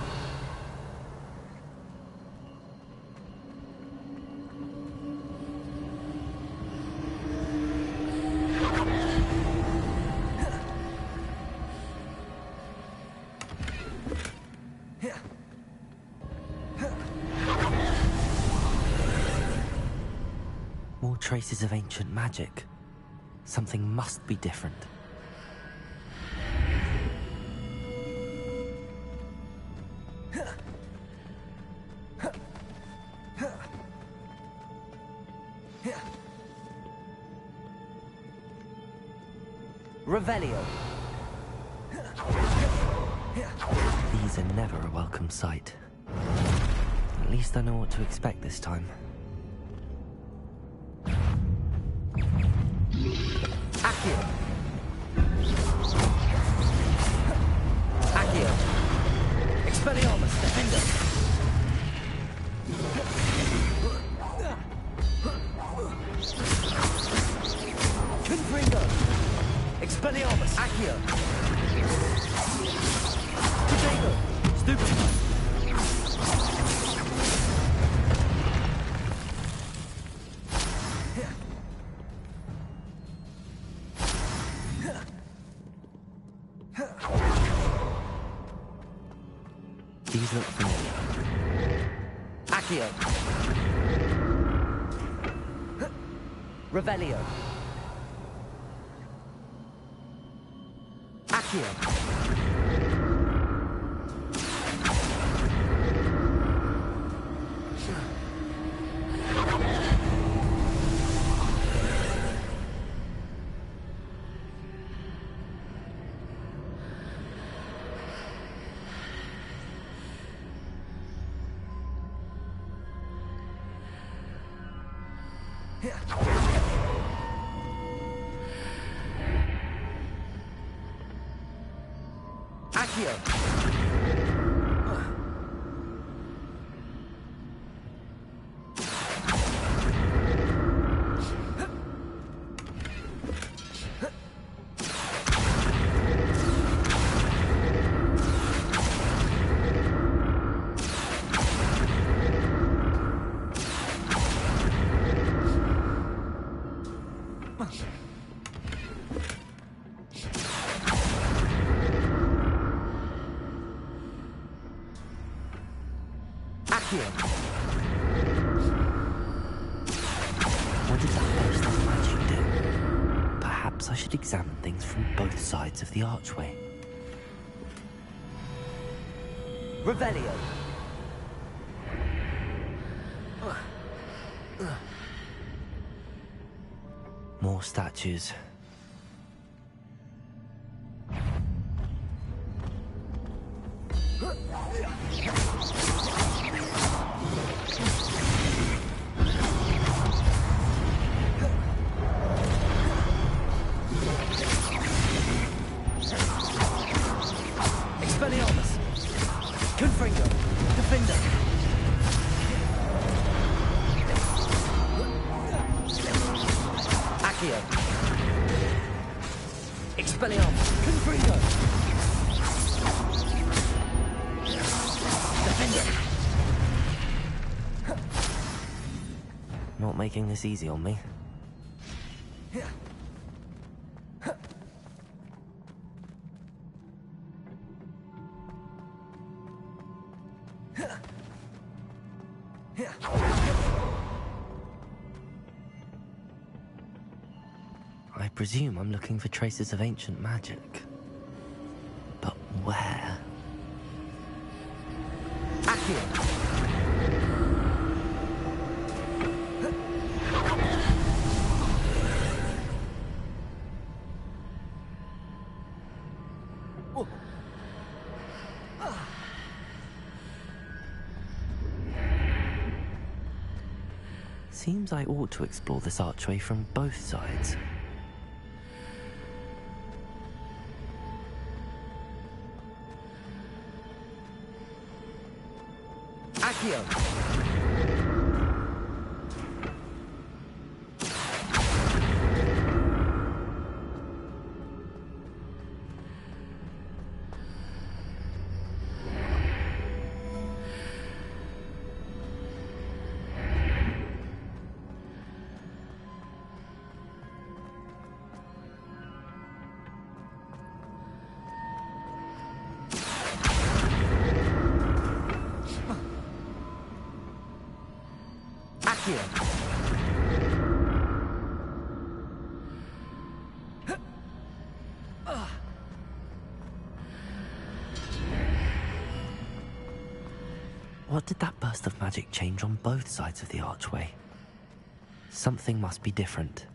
[SPEAKER 1] More traces of ancient magic. Something must be different. Revelio. These are never a welcome sight. At least I know what to expect this time. Accio. Accio. Expelliarmus, Defender. Confringo. Expelliarmus, Accio. Potato. Stupefy. These look familiar. Accio. Revelio. Accio. Accio. What did that burst of magic do? Perhaps I should examine things from both sides of the archway. Revelio. More statues. Expelliarmus. Confringo. Defender. Accio. Expelliarmus. Confringo. Defender. Not making this easy on me. I presume I'm looking for traces of ancient magic. But where? Accio! Seems I ought to explore this archway from both sides. Accio! What did that burst of magic change on both sides of the archway? Something must be different.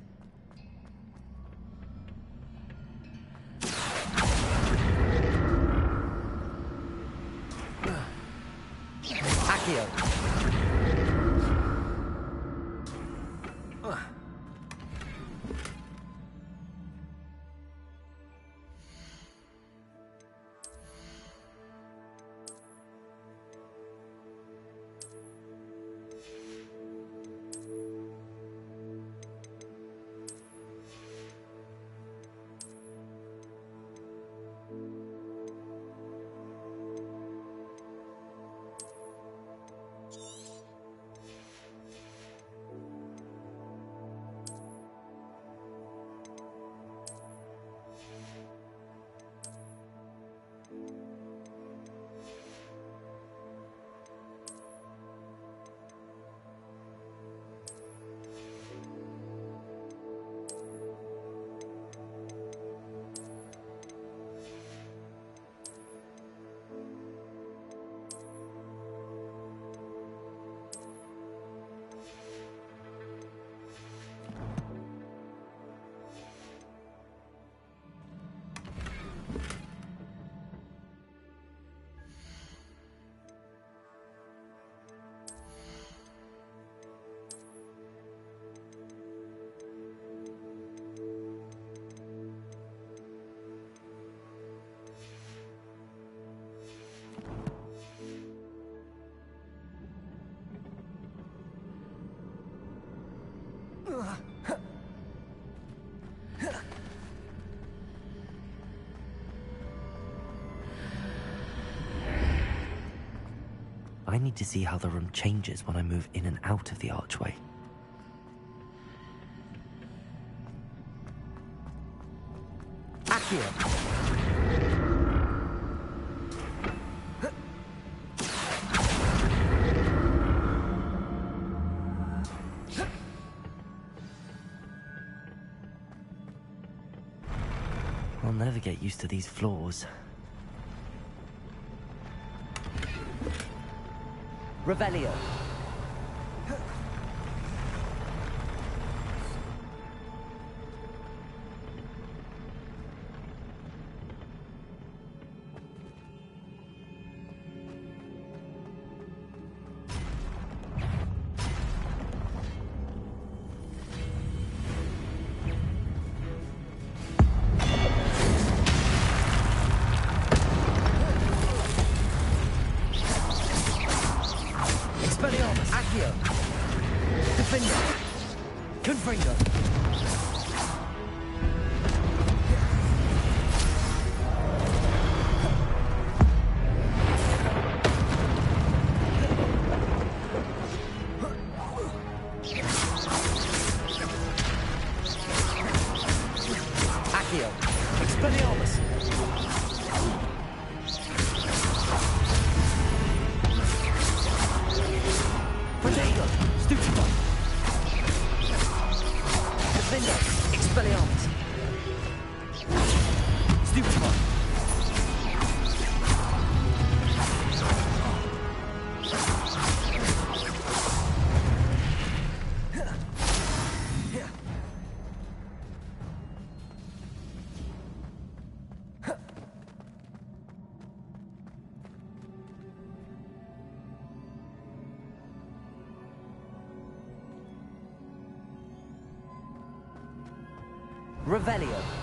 [SPEAKER 1] I need to see how the room changes when I move in and out of the archway. Accio! I'll never get used to these floors. Revelio. Revelio.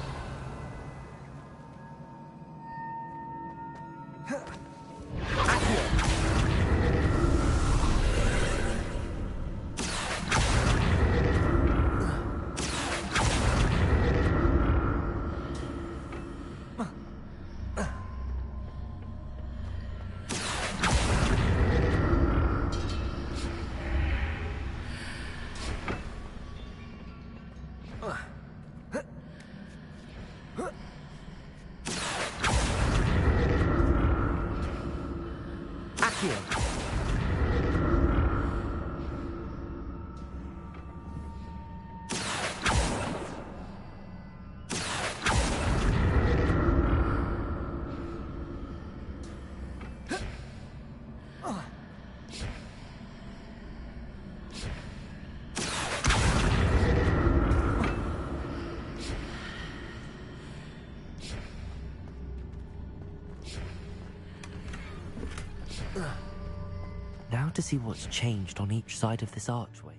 [SPEAKER 1] Now to see what's changed on each side of this archway.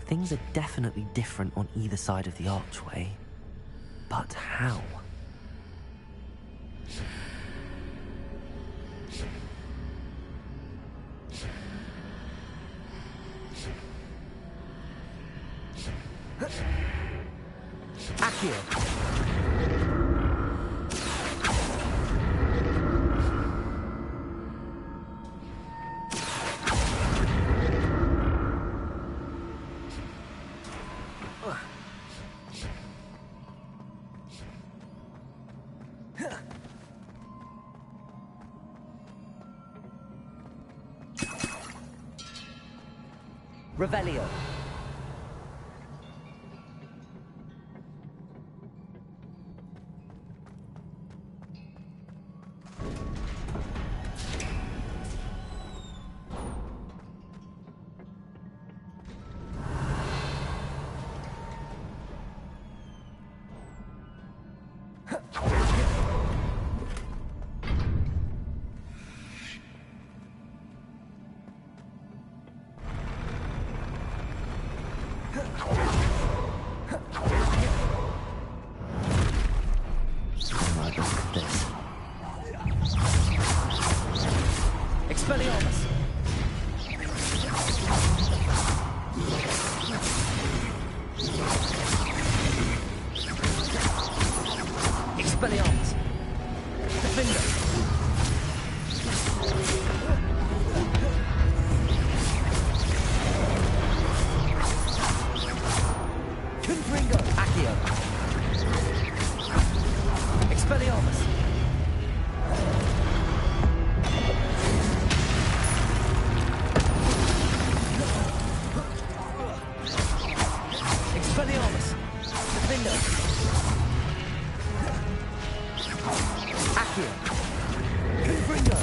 [SPEAKER 1] Things are definitely different on either side of the archway. But how? Accio. Revelio. Alright, look at this.
[SPEAKER 13] Expelliarmus! Expelliarmus! Defender! Confringo! Accio! Expelliarmus! Expelliarmus! Defender! Accio! Confringo!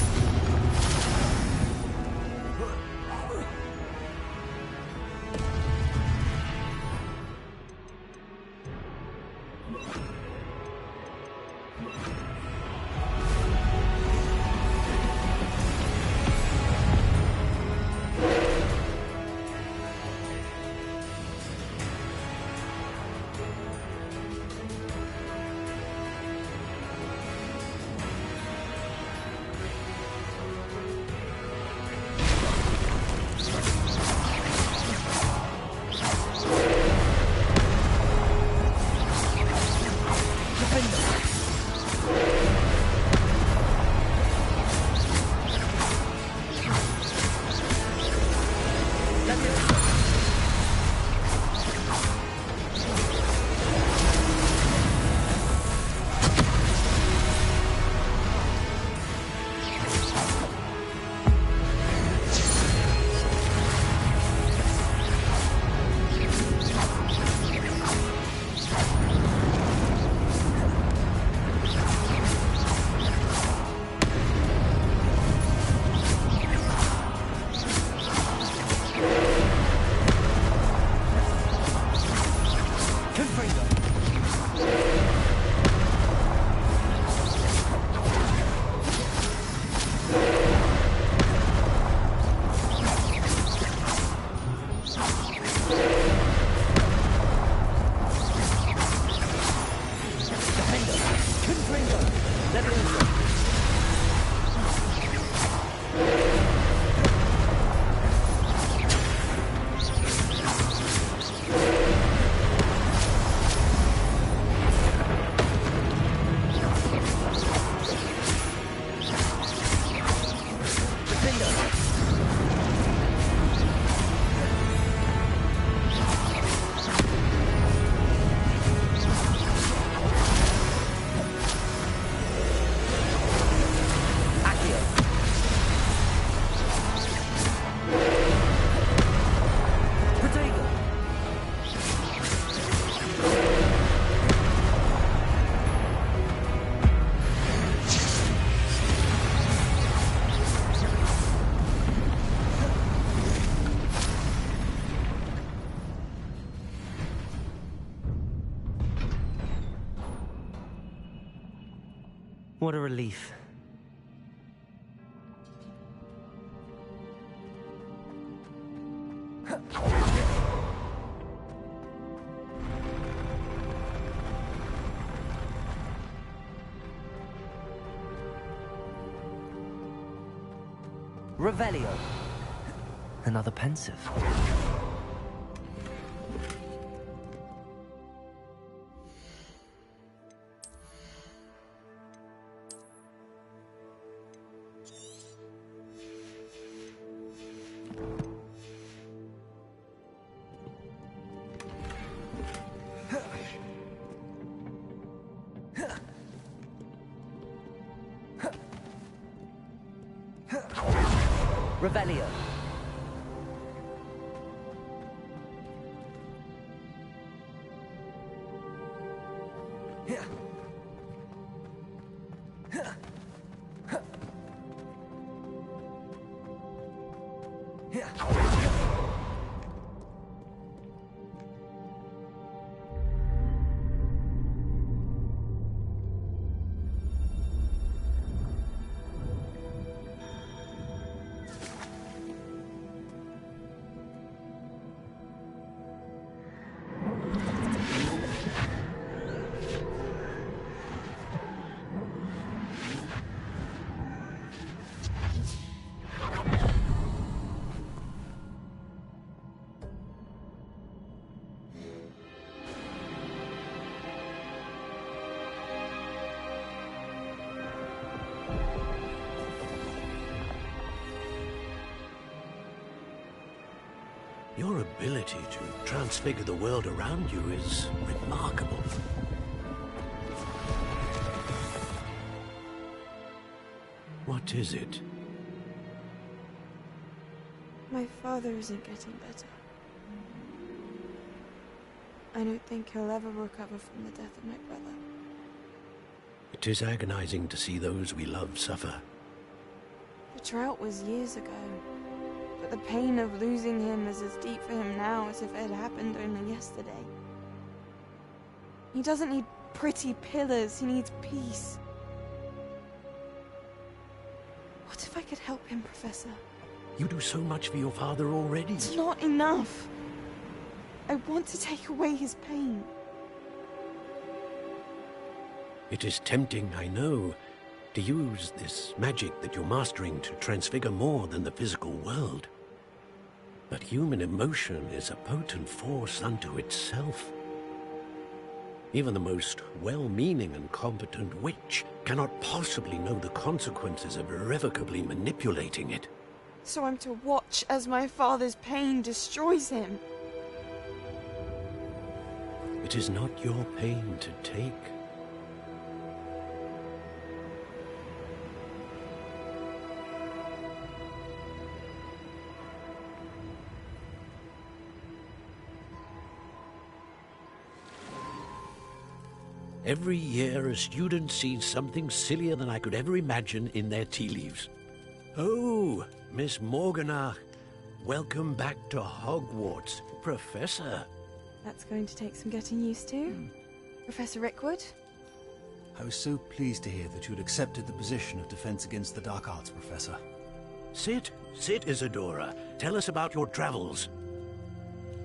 [SPEAKER 1] What a relief. Revelio. Another pensive. Revelio.
[SPEAKER 16] Your ability to transfigure the world around you is remarkable. What is it?
[SPEAKER 20] My father isn't getting better. I don't think he'll ever recover from the death of my brother.
[SPEAKER 16] It is agonizing to see those we love suffer.
[SPEAKER 20] The drought was years ago, but the pain of losing him is as deep for him now as if it had happened only yesterday. He doesn't need pretty pillars, he needs peace. What if I could help him, Professor?
[SPEAKER 16] You do so much for your father already.
[SPEAKER 20] It's not enough. I want to take away his pain.
[SPEAKER 16] It is tempting, I know, to use this magic that you're mastering to transfigure more than the physical world. But human emotion is a potent force unto itself. Even the most well-meaning and competent witch cannot possibly know the consequences of irrevocably manipulating it.
[SPEAKER 20] So I'm to watch as my father's pain destroys him.
[SPEAKER 16] It is not your pain to take. Every year, a student sees something sillier than I could ever imagine in their tea leaves. Oh, Miss Morganach, welcome back to Hogwarts, Professor.
[SPEAKER 20] That's going to take some getting used to. Professor Rickwood?
[SPEAKER 21] I was so pleased to hear that you'd accepted the position of Defense Against the Dark Arts, Professor.
[SPEAKER 16] Sit, Isadora. Tell us about your travels.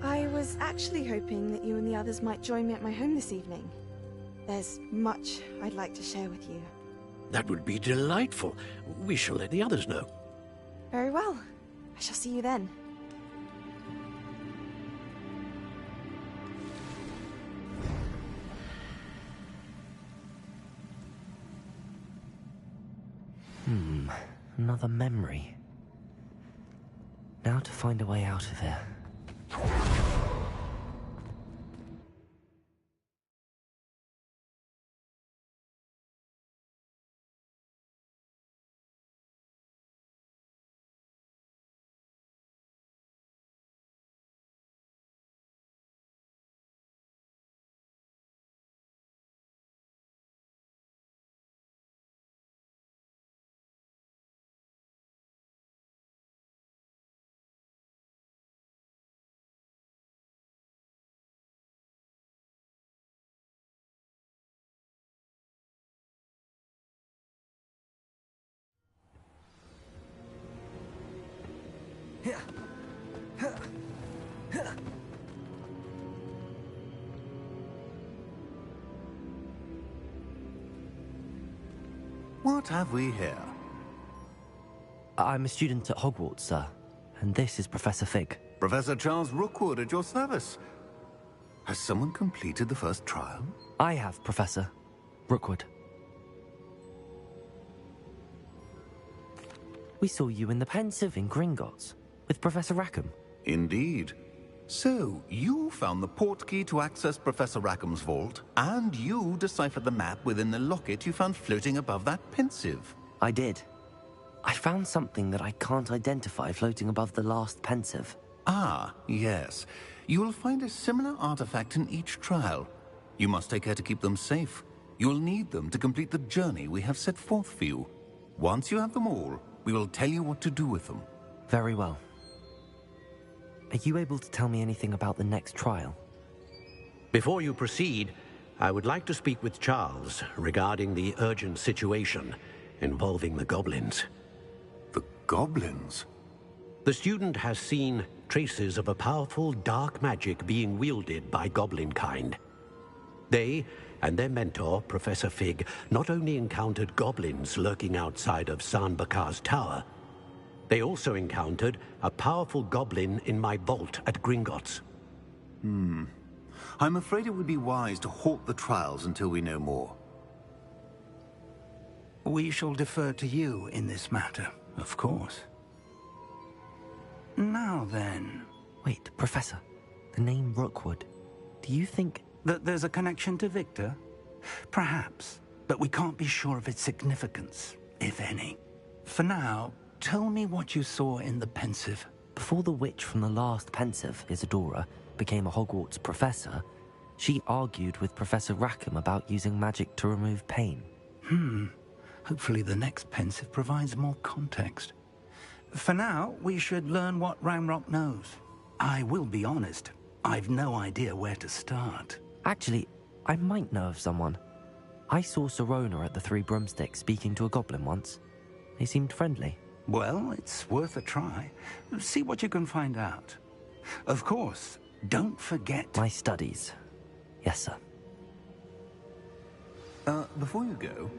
[SPEAKER 20] I was actually hoping that you and the others might join me at my home this evening. There's much I'd like to share with you.
[SPEAKER 16] That would be delightful. We shall let the others know.
[SPEAKER 20] Very well. I shall see you then.
[SPEAKER 1] Another memory. Now to find a way out of here.
[SPEAKER 3] What have we here?
[SPEAKER 1] I'm a student at Hogwarts, sir. And this is Professor Fig.
[SPEAKER 3] Professor Charles Rookwood at your service. Has someone completed the first trial?
[SPEAKER 1] I have, Professor Rookwood. We saw you in the Pensive in Gringotts with Professor Rackham.
[SPEAKER 3] Indeed. So, you found the portkey to access Professor Rackham's vault, and you deciphered the map within the locket you found floating above that Pensive.
[SPEAKER 1] I did. I found something that I can't identify floating above the last Pensive.
[SPEAKER 3] Ah, yes. You will find a similar artifact in each trial. You must take care to keep them safe. You'll need them to complete the journey we have set forth for you. Once you have them all, we will tell you what to do with them.
[SPEAKER 1] Very well. Are you able to tell me anything about the next trial?
[SPEAKER 16] Before you proceed, I would like to speak with Charles regarding the urgent situation involving the goblins.
[SPEAKER 3] The goblins?
[SPEAKER 16] The student has seen traces of a powerful dark magic being wielded by goblin kind. They and their mentor, Professor Fig, not only encountered goblins lurking outside of San Bakar's tower, they also encountered a powerful goblin in my vault at Gringotts.
[SPEAKER 3] I'm afraid it would be wise to halt the trials until we know more.
[SPEAKER 18] We shall defer to you in this matter, of course. Now then,
[SPEAKER 1] Wait, Professor, the name Rookwood. Do you think...
[SPEAKER 18] That there's a connection to Victor? Perhaps, but we can't be sure of its significance, if any. For now, tell me what you saw in the Pensive.
[SPEAKER 1] Before the witch from the last Pensive, Isadora, became a Hogwarts professor, she argued with Professor Rackham about using magic to remove pain.
[SPEAKER 18] Hopefully the next Pensive provides more context. For now, we should learn what Ranrock knows. I will be honest, I've no idea where to start.
[SPEAKER 1] Actually, I might know of someone. I saw Sirona at the Three Broomsticks speaking to a goblin once. They seemed friendly.
[SPEAKER 18] Well, it's worth a try. See what you can find out. Of course, don't forget...
[SPEAKER 1] My studies. Yes, sir.
[SPEAKER 3] Before you go...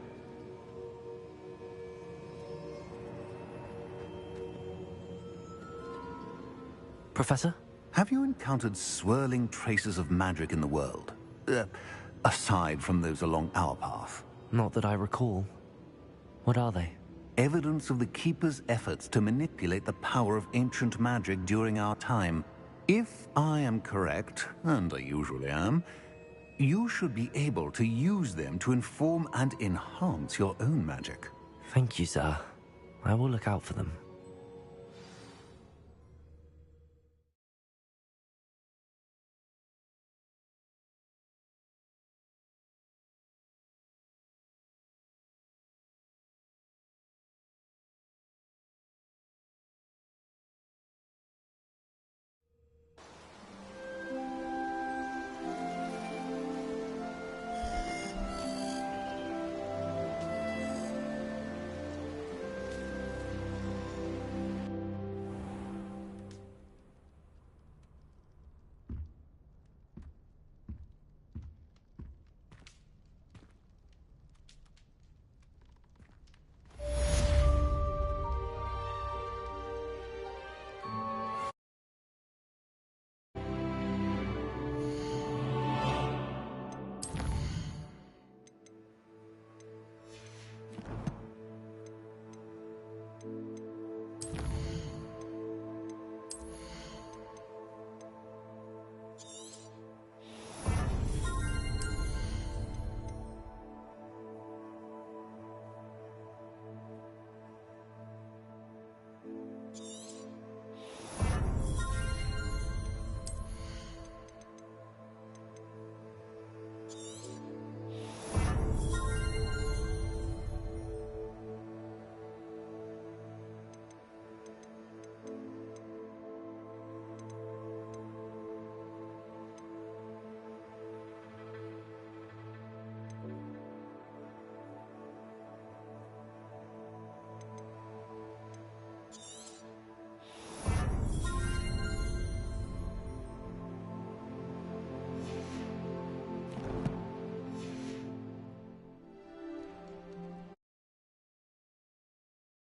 [SPEAKER 1] Professor?
[SPEAKER 3] Have you encountered swirling traces of magic in the world? Aside from those along our path?
[SPEAKER 1] Not that I recall. What are they?
[SPEAKER 3] Evidence of the Keeper's efforts to manipulate the power of ancient magic during our time. If I am correct, and I usually am, you should be able to use them to inform and enhance your own magic.
[SPEAKER 1] Thank you, sir. I will look out for them.